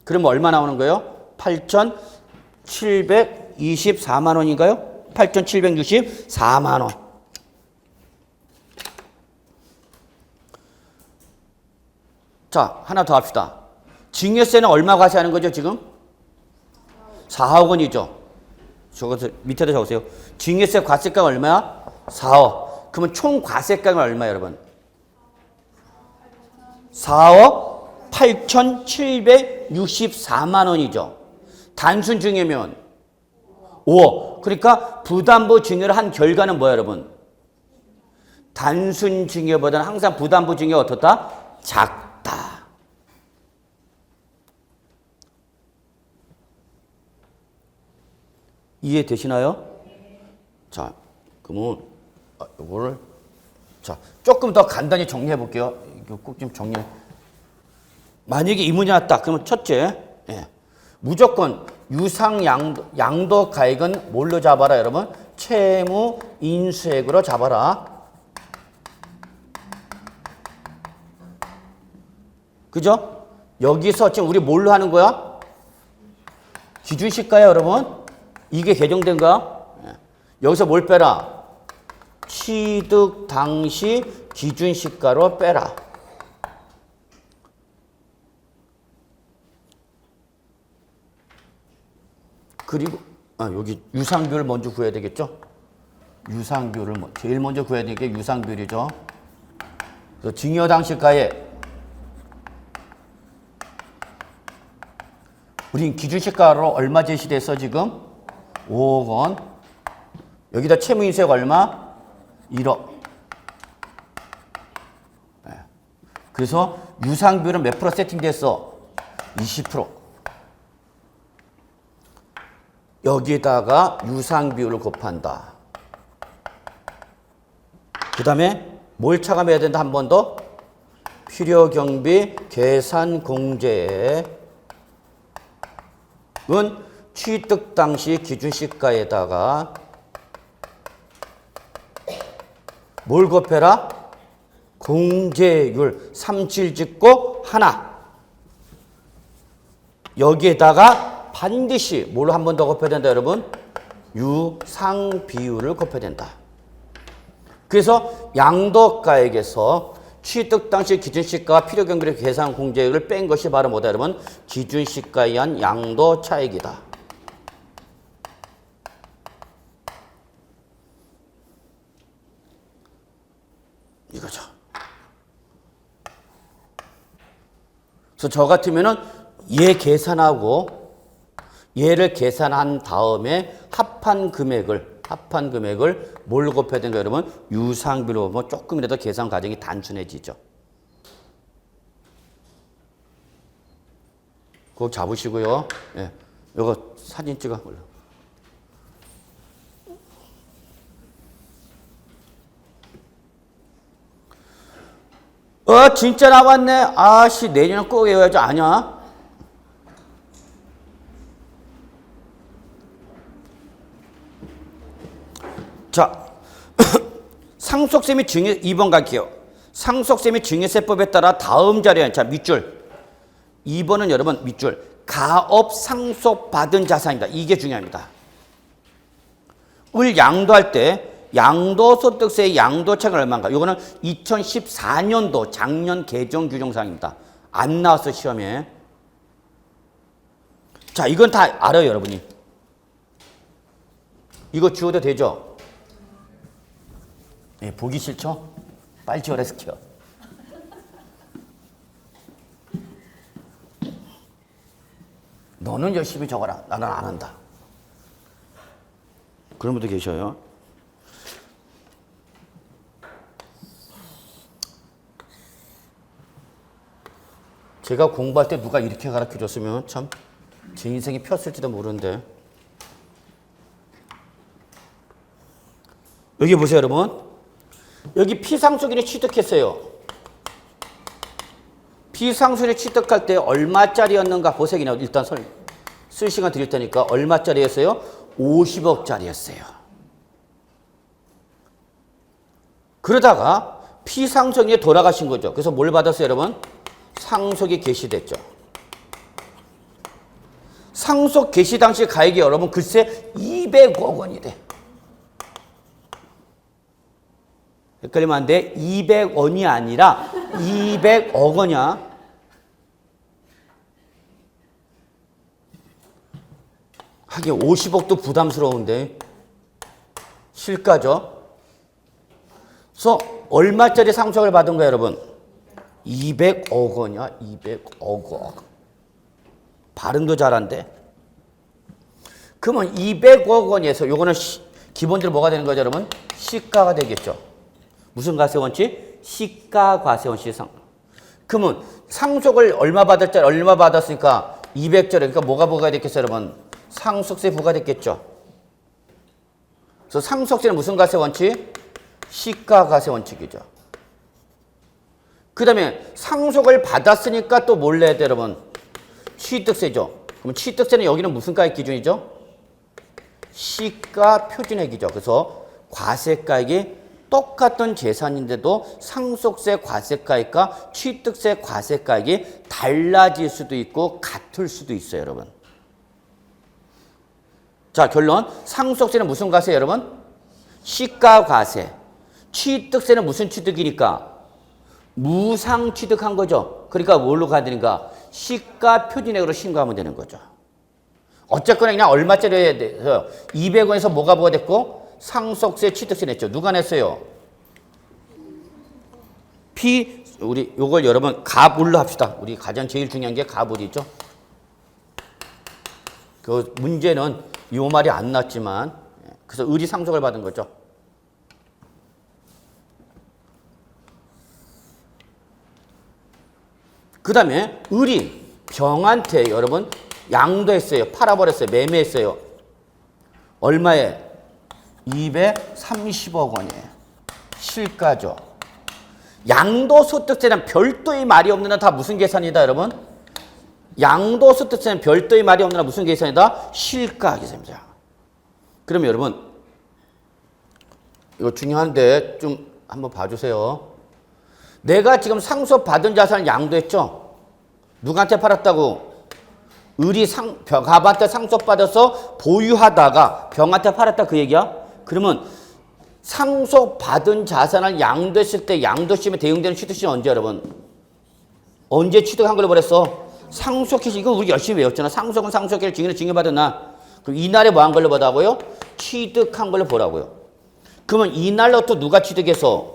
그럼 얼마 나오는 거예요? 8,724만 원인가요? 8,764만 원. 자, 하나 더 합시다. 증여세는 얼마 과세하는 거죠, 지금? 4억 원이죠. 저것을 밑에다 적으세요. 증여세 과세가가 얼마야? 4억. 그러면 총 과세가는 얼마예요, 여러분? 4억 8,764만 원이죠. 단순 증여면 5억. 그러니까 부담부 증여를 한 결과는 뭐예요, 여러분? 단순 증여보다는 항상 부담부 증여가 어떻다? 작다. 이해되시나요? 자, 그러면 이거를 자 조금 더 간단히 정리해 볼게요. 이거 꼭 좀 정리해. 만약에 이 문제 나왔다. 그러면 첫째, 예, 무조건 유상 양도 가액은 뭘로 잡아라, 여러분? 채무 인수액으로 잡아라. 그죠? 여기서 지금 우리 뭘로 하는 거야? 기준시가야, 여러분. 이게 개정된 거야. 예. 여기서 뭘 빼라? 취득 당시 기준시가로 빼라. 그리고 여기 유상비율을 먼저 구해야 되겠죠? 유상비율을 제일 먼저 구해야 되는 게 유상비율이죠. 그래서 증여 당시가에 우린 기준시가로 얼마 제시됐어 지금? 5억 원. 여기다 채무인수액 얼마? 1억. 네. 그래서 유상비율은 몇 프로 세팅됐어? 20%. 여기다가 유상비율을 곱한다. 그 다음에 뭘 차감해야 된다? 한 번 더. 필요경비 계산공제액은 취득 당시 기준시가에다가 뭘 곱해라? 공제율 37 짓고 하나. 여기에다가 반드시 뭘 한 번 더 곱해야 된다, 여러분? 유상비율을 곱해야 된다. 그래서 양도가액에서 취득 당시 기준시가와 필요경비 계산 공제율을 뺀 것이 바로 뭐다, 여러분? 기준시가에 의한 양도 차익이다. 이거죠. 그래서 저 같으면은 얘 계산하고 얘를 계산한 다음에 합한 금액을 뭘 곱해야 되는가, 여러분? 유상비로 뭐 조금이라도 계산 과정이 단순해지죠. 그거 잡으시고요. 예, 이거 사진 찍어. 진짜 나왔네. 아씨, 내년에 꼭 외워야지. 아니야. 자, 상속세 및 증여 2번 갈게요. 상속세 및 증여세법에 따라 다음 자료에 자 밑줄 2번은 여러분 밑줄 가업 상속받은 자산입니다. 이게 중요합니다. 양도할 때 양도소득세의 양도차익은 얼마인가? 이거는 2014년도 작년 개정 규정사항입니다. 안 나왔어 시험에. 자, 이건 다 알아요 여러분이. 이거 지워도 되죠? 예, 보기 싫죠? 빨리 지워라 시켜. 너는 열심히 적어라. 나는 안 한다. 그런 분도 계셔요. 제가 공부할 때 누가 이렇게 가르쳐줬으면 참 제 인생이 폈을지도 모르는데. 여기 보세요 여러분. 여기 피상속인을 취득했어요. 피상속인을 취득할 때 얼마짜리였는가 보세요. 일단 쓸 시간 드릴 테니까 얼마짜리였어요? 50억짜리였어요. 그러다가 피상속인이 돌아가신 거죠. 그래서 뭘 받았어요 여러분? 상속이 개시됐죠. 상속 개시 당시 가액이 여러분 글쎄 200억 원이 돼. 헷갈리면 안 돼. 200원이 아니라 200억 원이야. 하긴 50억도 부담스러운데. 실가죠. 그래서 얼마짜리 상속을 받은 거야 여러분? 200억 원이야. 200억 원. 발음도 잘한대. 그러면 200억 원에서 요거는 기본적으로 뭐가 되는 거죠 여러분? 시가가 되겠죠. 무슨 과세원칙? 시가과세원칙. 그러면 상속을 얼마 받았잖아요. 얼마 받았으니까 200짜리. 그러니까 뭐가 부과됐겠어요 여러분? 상속세 부과됐겠죠. 그래서 상속세는 무슨 과세원칙? 시가과세원칙이죠. 그 다음에 상속을 받았으니까 또 뭘 내야 돼 여러분? 취득세죠. 그럼 취득세는 여기는 무슨 가액 기준이죠? 시가 표준액이죠. 그래서 과세가액이 똑같은 재산인데도 상속세 과세가액과 취득세 과세가액이 달라질 수도 있고 같을 수도 있어요 여러분. 자, 결론. 상속세는 무슨 과세예요 여러분? 시가과세. 취득세는 무슨 취득이니까? 무상 취득한 거죠. 그러니까 뭘로 가야 되는가? 시가 표준액으로 신고하면 되는 거죠. 어쨌거나 그냥 얼마짜리에 대해서 200원에서 뭐가 부과됐고 상속세 취득세 냈죠. 누가 냈어요? 우리 요걸 여러분 가불로 합시다. 우리 가장 제일 중요한 게 가불이죠. 그 문제는 요 말이 안 났지만 그래서 의리 상속을 받은 거죠. 그 다음에 을이 병한테 여러분 양도했어요. 팔아버렸어요. 매매했어요. 얼마에? 230억 원이에요. 실가죠. 양도소득세는 별도의 말이 없는 한 다 무슨 계산이다 여러분? 양도소득세는 별도의 말이 없는 한 무슨 계산이다? 실가 계산입니다. 그러면 여러분 이거 중요한데 좀 한번 봐주세요. 내가 지금 상속받은 자산을 양도했죠? 누구한테 팔았다고? 을이 갑한테 상속받아서 보유하다가 병한테 팔았다 그 얘기야? 그러면 상속받은 자산을 양도했을 때 양도시험에 대응되는 취득시는 언제 여러분? 언제 취득한 걸로 버렸어? 상속해서 이거 우리 열심히 외웠잖아. 상속은 상속해를 증인을 증여받은 날. 그럼 이날에 뭐 한 걸로 보라고요? 취득한 걸로 보라고요. 그러면 이날로부터 누가 취득해서?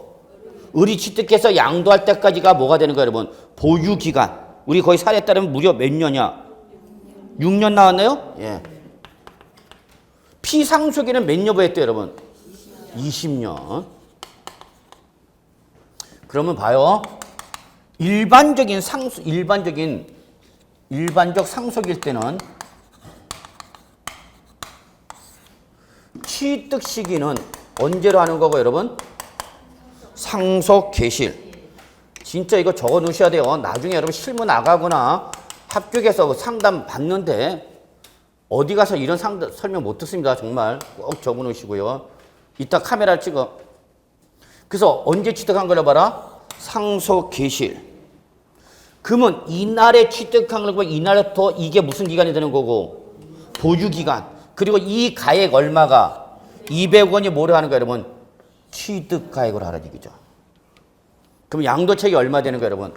을이 취득해서 양도할 때까지가 뭐가 되는 거예요 여러분? 보유기간. 우리 거의 사례에 따르면 무려 몇 년이야? 6년 나왔나요? 예. 피상속에는 몇 년 보였대요 여러분? 20년. 그러면 봐요. 일반적 상속일 때는 취득 시기는 언제로 하는 거고 여러분? 상속 개실. 진짜 이거 적어 놓으셔야 돼요. 나중에 여러분 실무 나가거나 합격해서 상담 받는데 어디 가서 이런 설명 못 듣습니다. 정말 꼭 적어 놓으시고요. 이따 카메라 찍어. 그래서 언제 취득한 걸로 봐라? 상속 개실. 그러면 이날에 취득한 걸로 보면 이날부터 이게 무슨 기간이 되는 거고? 보유 기간. 그리고 이 가액 얼마가? 200원이 뭐를 하는 거야, 여러분? 취득가액을 하라는 얘기죠. 그럼 양도차익이 얼마 되는 거야, 여러분?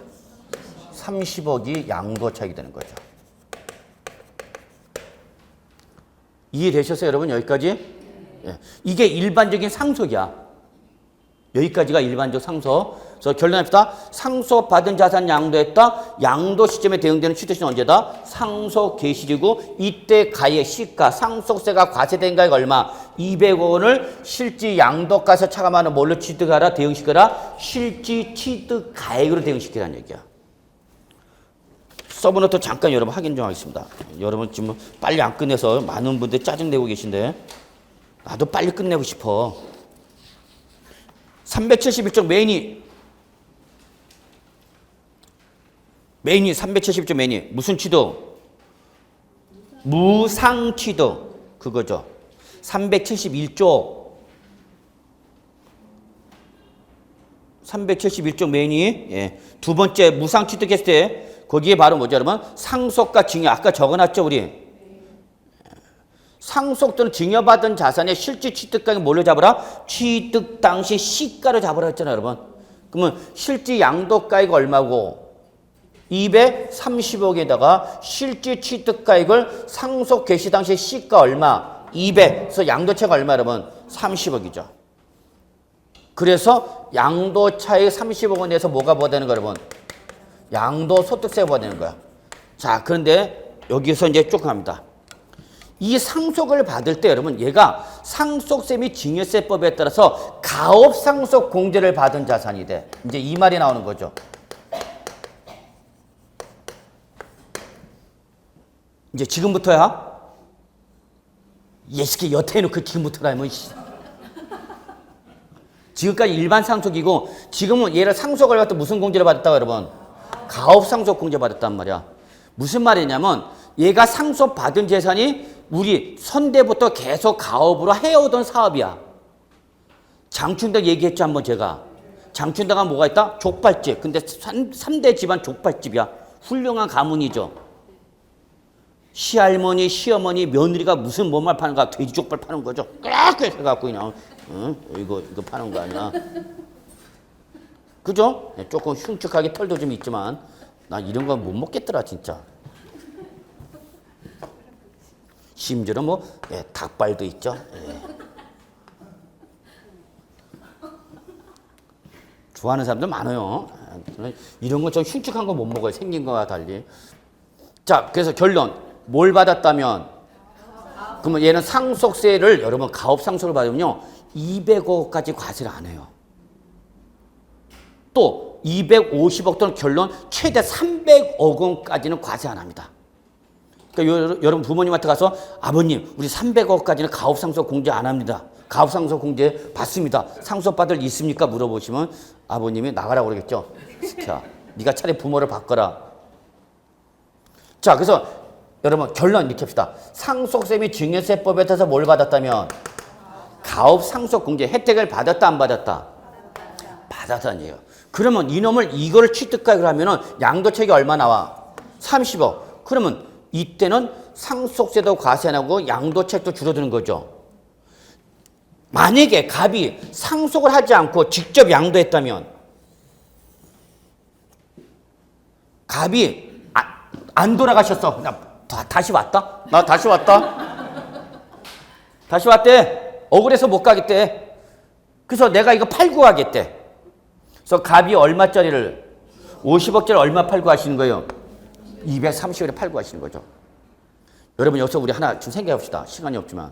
30억이 양도차익이 되는 거죠. 이해되셨어요, 여러분? 여기까지? 예. 이게 일반적인 상속이야. 여기까지가 일반적 상속. 그래서 결론합시다. 상속받은 자산 양도했다. 양도 시점에 대응되는 취득시는 언제다? 상속 개시이고 이때 가액 시가 상속세가 과세된 가액 얼마? 200억 원을 실지 양도가에서 차감하는 뭘로 취득하라? 대응시켜라? 실지 취득 가액으로 대응시키라는 얘기야. 서브노트 잠깐 여러분 확인 좀 하겠습니다. 여러분 지금 빨리 안 끝내서 많은 분들 짜증내고 계신데 나도 빨리 끝내고 싶어. 371쪽 메인이 371쪽 메인이 무슨 취득? 무상 취득 그거죠. 371쪽 메인이 예. 두 번째 무상 취득했을 때 거기에 바로 뭐죠, 여러분? 상속과 증여 아까 적어놨죠, 우리. 상속 또는 증여받은 자산의 실질 취득가액 뭘로 잡으라? 취득 당시 시가로 잡으라 했잖아요, 여러분. 그러면 실질 양도가액 얼마고 230억에다가 실질 취득가액을 상속 개시 당시 시가 얼마? 200. 그래서 양도차가 얼마, 여러분? 30억이죠. 그래서 양도차익 30억 원에 대해서 뭐가 부과되는 거야, 여러분? 양도소득세가 부과되는 거야. 자, 그런데 여기서 이제 조금 합니다. 이 상속을 받을 때 여러분 얘가 상속세 및 증여세법에 따라서 가업상속 공제를 받은 자산이 돼. 이제 이 말이 나오는 거죠. 이제 지금부터야. 예시게 여태 해놓고 지금부터라면 지금까지 일반 상속이고 지금은 얘를 상속을 받을 때 무슨 공제를 받았다고 여러분? 가업상속 공제 받았단 말이야. 무슨 말이냐면 얘가 상속받은 재산이 우리 선대부터 계속 가업으로 해오던 사업이야. 장춘대 얘기했죠, 한번 제가. 장춘대가 뭐가 있다? 족발집. 근데 3대 집안 족발집이야. 훌륭한 가문이죠. 시할머니, 시어머니, 며느리가 무슨 뭔말 파는 거야? 돼지 족발 파는 거죠. 꽉 해갖고 그냥 이거 파는 거 아니야. 그죠? 조금 흉측하게 털도 좀 있지만 나 이런 건 못 먹겠더라 진짜. 심지어 뭐 닭발도 있죠. 좋아하는 사람들 많아요. 이런 거 좀 흉측한 거 못 먹어요. 생긴 거와 달리. 자, 그래서 결론. 뭘 받았다면? 그러면 얘는 상속세를 여러분 가업상속을 받으면요. 200억까지 과세를 안 해요. 또 250억 또는 결론 최대 300억 원까지는 과세 안 합니다. 그러니까 여러분 부모님한테 가서 아버님 우리 300억까지는 가업상속 공제 안 합니다. 가업상속 공제 받습니다. 상속받을 일 있습니까? 물어보시면 아버님이 나가라고 그러겠죠. 자, 네가 차라리 부모를 바꿔라. 자, 그래서 여러분 결론 이렇게 합시다. 상속세 및 증여세법에 따라서 뭘 받았다면 가업상속 공제 혜택을 받았다 안 받았다? 받았다는 얘기예요. 그러면 이놈을 이거를 취득가액을 하면은 양도차익이 얼마 나와? 30억. 그러면 이때는 상속세도 과세 안 하고 양도차익도 줄어드는 거죠. 만약에 갑이 상속을 하지 않고 직접 양도했다면 갑이 안 돌아가셨어. 나 다시 왔다? 나 다시 왔다? 다시 왔대. 억울해서 못 가겠대. 그래서 내가 이거 팔고 가겠대. 그래서 갑이 얼마짜리를 50억짜리 얼마 팔고 하시는 거예요? 230억에 팔고 하시는 거죠. 여러분 여기서 우리 하나 좀 생각해 봅시다. 시간이 없지만.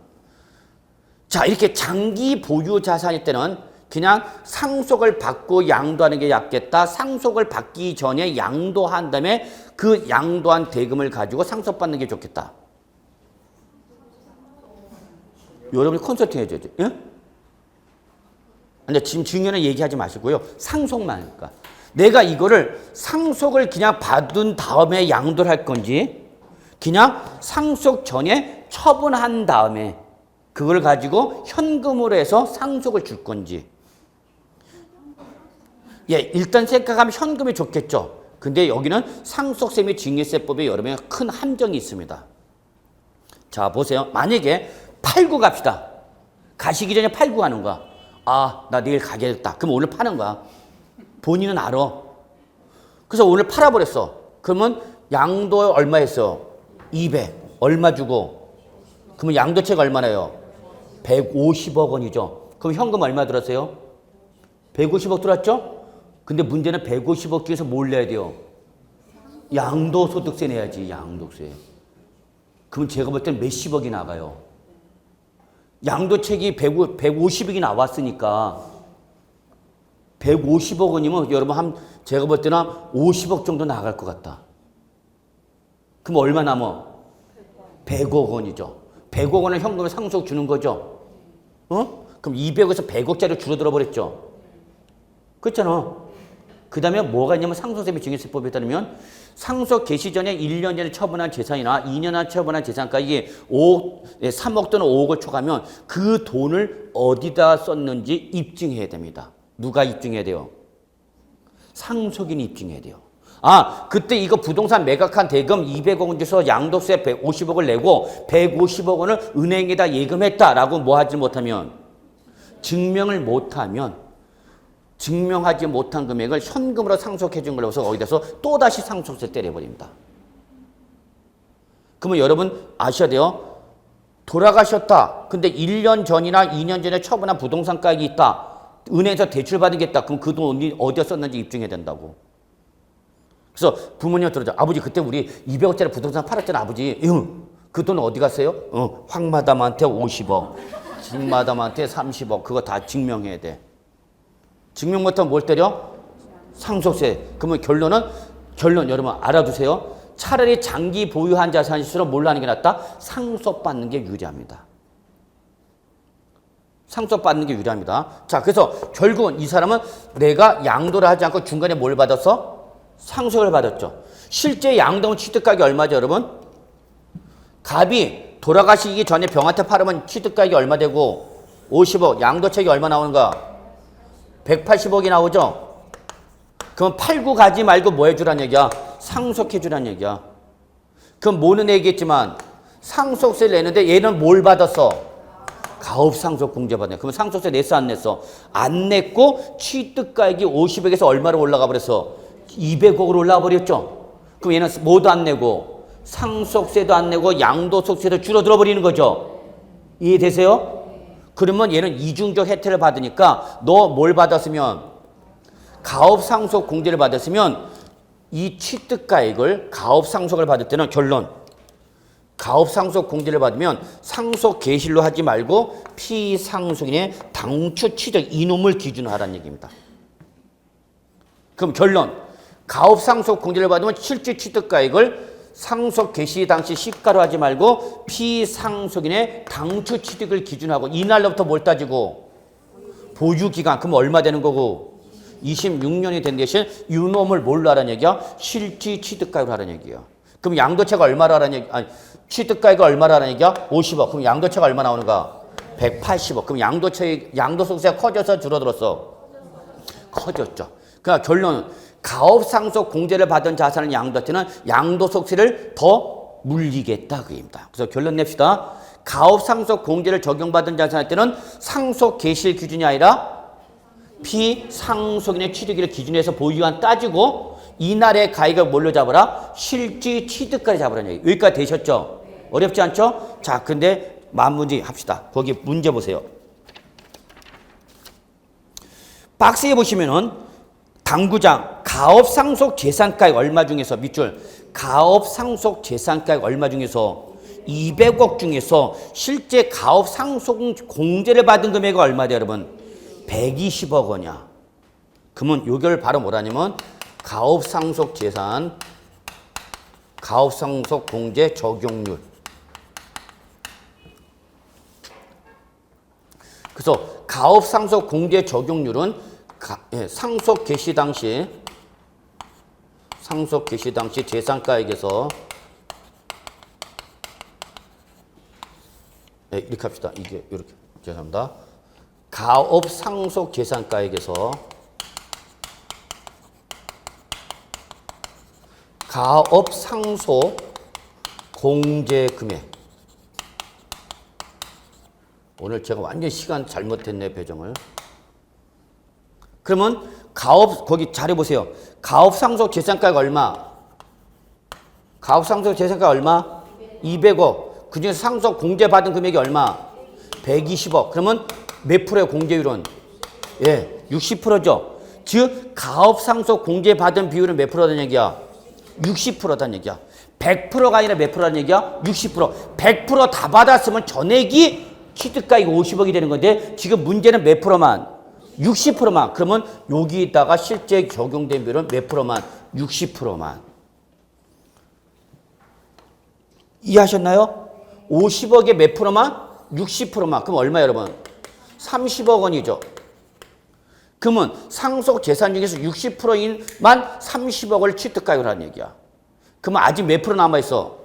자, 이렇게 장기 보유 자산일 때는 그냥 상속을 받고 양도하는 게 낫겠다. 상속을 받기 전에 양도한 다음에 그 양도한 대금을 가지고 상속받는 게 좋겠다. 여러분이 컨설팅 해줘야죠. 예? 근데 지금 증여는 얘기하지 마시고요. 상속만 하니까. 내가 이거를 상속을 그냥 받은 다음에 양도를 할 건지 그냥 상속 전에 처분한 다음에 그걸 가지고 현금으로 해서 상속을 줄 건지. 예, 일단 생각하면 현금이 좋겠죠. 근데 여기는 상속세 및 증여세법에 여러분의 큰 함정이 있습니다. 자, 보세요. 만약에 팔고 갑시다. 가시기 전에 팔고 가는 거야. 아, 나 내일 가겠다. 그럼 오늘 파는 거야. 본인은 알아. 그래서 오늘 팔아버렸어. 그러면 양도 얼마 했어? 200. 얼마 주고? 그러면 양도채가 얼마나요? 150억 원이죠. 그럼 현금 얼마 들었어요? 150억 들었죠? 근데 문제는 150억 중에서 뭘 내야 돼요? 양도소득세 내야지, 양도세. 그럼 제가 볼 때는 몇십억이 나가요. 양도책이 150억이 나왔으니까 150억 원이면 여러분 제가 볼 때는 50억 정도 나갈 것 같다. 그럼 얼마 남아? 100억 원이죠. 100억 원을 현금을 상속 주는 거죠. 그럼 200억에서 100억짜리 줄어들어 버렸죠. 그렇잖아. 그 다음에 뭐가 있냐면 상속세비 증여세법에 따르면 상속 개시 전에 1년 전에 처분한 재산이나 2년 안에 처분한 재산까지 3억 또는 5억을 초과하면 그 돈을 어디다 썼는지 입증해야 됩니다. 누가 입증해야 돼요? 상속인이 입증해야 돼요. 아, 그때 이거 부동산 매각한 대금 200억 원 줘서 양도세 150억을 내고 150억 원을 은행에다 예금했다라고 뭐 하지 못하면 증명을 못하면 증명하지 못한 금액을 현금으로 상속해 준 걸로 해서 거기다서 또다시 상속세 때려버립니다. 그러면 여러분 아셔야 돼요. 돌아가셨다. 근데 1년 전이나 2년 전에 처분한 부동산 가격이 있다. 은행에서 대출받으겠다. 그럼 그 돈 어디에 썼는지 입증해야 된다고. 그래서 부모님 들어줘. 아버지 그때 우리 200억짜리 부동산 팔았잖아 아버지. 응. 그 돈 어디 갔어요? 황마담한테 50억. 진마담한테 30억. 그거 다 증명해야 돼. 증명 못하면 뭘 때려? 상속세. 그러면 결론 여러분 알아두세요. 차라리 장기 보유한 자산일수록 뭘로 하는 게 낫다? 상속받는 게 유리합니다. 상속받는 게 유리합니다. 자, 그래서 결국은 이 사람은 내가 양도를 하지 않고 중간에 뭘 받았어? 상속을 받았죠. 실제 양도는 취득가격이 얼마죠, 여러분? 갑이 돌아가시기 전에 병한테 팔으면 취득가격이 얼마 되고 50억, 양도책이 얼마 나오는가? 180억이 나오죠? 그럼 팔고 가지 말고 뭐 해주란 얘기야? 상속해 주란 얘기야. 그럼 뭐는 얘기했지만 상속세를 내는데 얘는 뭘 받았어? 가업상속 공제받네. 그러면 상속세 냈어 안 냈어? 안 냈고 취득가액이 50억에서 얼마로 올라가 버렸어? 200억으로 올라가 버렸죠? 그럼 얘는 뭐도 안 내고 상속세도 안 내고 양도소득세도 줄어들어 버리는 거죠? 이해되세요? 그러면 얘는 이중적 혜택을 받으니까 너 뭘 받았으면 가업상속 공제를 받았으면 이 취득가액을 가업상속을 받을 때는 결론 가업상속 공제를 받으면 상속 개실로 하지 말고 피상속인의 당초 취득 이놈을 기준으로 하라는 얘기입니다. 그럼 결론 가업상속 공제를 받으면 실제 취득가액을 상속 개시 당시 시가로 하지 말고 피상속인의 당초 취득을 기준하고 이날로부터 뭘 따지고 보유기간 그럼 얼마 되는 거고 26년이 된 대신 이놈을 뭘로 하라는 얘기야? 실제 취득가액으로 하라는 얘기야. 그럼 양도채가 얼마로 하라는 얘기? 아니 취득가액이 얼마로 하라는 얘기야? 50억. 그럼 양도채가 얼마 나오는가? 180억. 그럼 양도소득세가 커져서 줄어들었어? 커졌죠. 그러니까 결론은 가업상속 공제를 받은 자산을 양도할 때는 양도소득세를 더 물리겠다 그 얘기입니다. 그래서 결론 냅시다. 가업상속 공제를 적용받은 자산할 때는 상속 개시일 기준이 아니라 피상속인의 취득일을 기준해서 보유기간 따지고 이날의 가액을 뭘로 잡아라? 실제 취득가를 잡으라는 얘기. 여기까지 되셨죠? 어렵지 않죠? 자, 근데 만문제 합시다. 거기 문제 보세요. 박스에 보시면은 당구장 가업상속 재산가액 얼마 중에서 밑줄 가업상속 재산가액 얼마 중에서 200억 중에서 실제 가업상속 공제를 받은 금액이 얼마죠 여러분? 120억 원이야. 그러면 요걸 바로 뭐라냐면 가업상속 재산 가업상속 공제 적용률. 그래서 가업상속 공제 적용률은 상속 개시 당시 재산가액에서 이렇게 합시다. 이게 이렇게 죄송합니다. 가업상속 재산가액에서 가업상속 공제 금액 오늘 제가 완전 시간 잘못했네, 배정을. 그러면 가업, 거기 잘해보세요. 가업 상속 재산가가 얼마? 가업 상속 재산가 얼마? 200억. 그중에서 상속 공제받은 금액이 얼마? 120억. 그러면 몇 프로의 공제율은? 예, 60%죠. 즉 가업 상속 공제받은 비율은 몇 프로라는 얘기야? 60%라는 얘기야. 100%가 아니라 몇 프로라는 얘기야? 60%. 100% 다 받았으면 전액이 취득가액이 50억이 되는 건데 지금 문제는 몇 프로만? 60%만. 그러면 여기다가 실제 적용된 비율은 몇 프로만? 60%만. 이해하셨나요? 50억에 몇 프로만? 60%만. 그럼 얼마 여러분? 30억 원이죠. 그러면 상속 재산 중에서 60%인만 30억을 취득가액을 하는 얘기야. 그러면 아직 몇 프로 남아있어?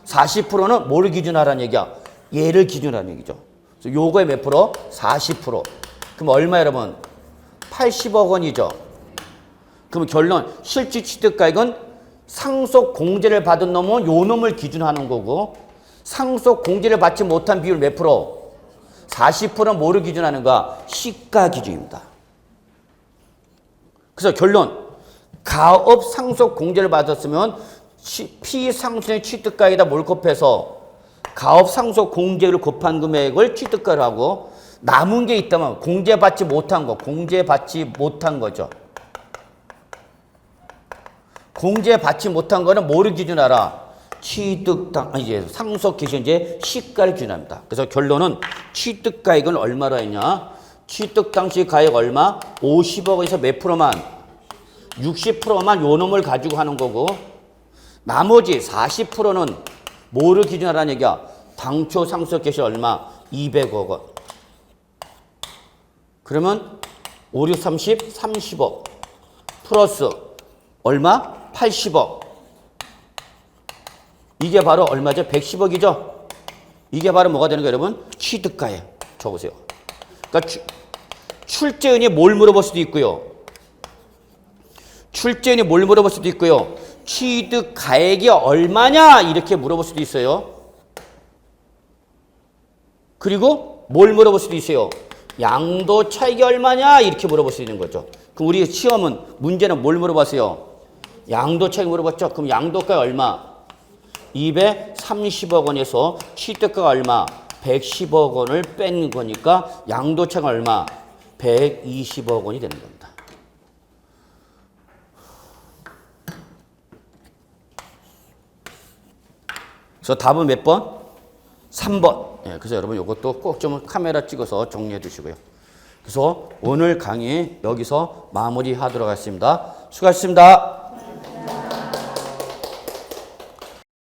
40%는 뭐를 기준하라는 얘기야? 얘를 기준하라는 얘기죠. 그래서 요거의 몇 프로? 40%. 그럼 얼마 여러분? 80억 원이죠. 그럼 결론 실질 취득가액은 상속 공제를 받은 놈은 요 놈을 기준하는 거고 상속 공제를 받지 못한 비율 몇 프로? 40%는 뭐를 기준하는가? 시가 기준입니다. 그래서 결론 가업 상속 공제를 받았으면 피상순의 취득가액에다 뭘 곱해서 가업 상속 공제를 곱한 금액을 취득가를 하고 남은 게 있다면 공제받지 못한 거, 공제받지 못한 거죠. 공제받지 못한 거는 뭐를 기준하라? 취득당, 이제 상속 기준제 시가를 기준합니다. 그래서 결론은 취득가액은 얼마로 했냐? 취득 당시 가액 얼마? 50억에서 몇 프로만? 60%만 요 놈을 가지고 하는 거고 나머지 40%는 뭐를 기준하라는 얘기야? 당초 상속 개시 얼마? 200억 원. 그러면 5, 6, 30, 30억 플러스 얼마? 80억. 이게 바로 얼마죠? 110억이죠? 이게 바로 뭐가 되는 거예요, 여러분? 취득가액. 적으세요. 그러니까 출제은이 뭘 물어볼 수도 있고요. 출제은이 뭘 물어볼 수도 있고요. 취득가액이 얼마냐? 이렇게 물어볼 수도 있어요. 그리고 뭘 물어볼 수도 있어요. 양도 차익이 얼마냐? 이렇게 물어볼 수 있는 거죠. 그럼 우리 시험은 문제는 뭘 물어봤어요? 양도 차익 물어봤죠? 그럼 양도가 얼마? 230억 원에서 취득가가 얼마? 110억 원을 뺀 거니까 양도 차익은 얼마? 120억 원이 되는 겁니다. 그래서 답은 몇 번? 3번. 예, 그래서 여러분 이것도 꼭 좀 카메라 찍어서 정리해 두시고요. 그래서 오늘 강의 여기서 마무리하도록 하겠습니다. 수고하셨습니다.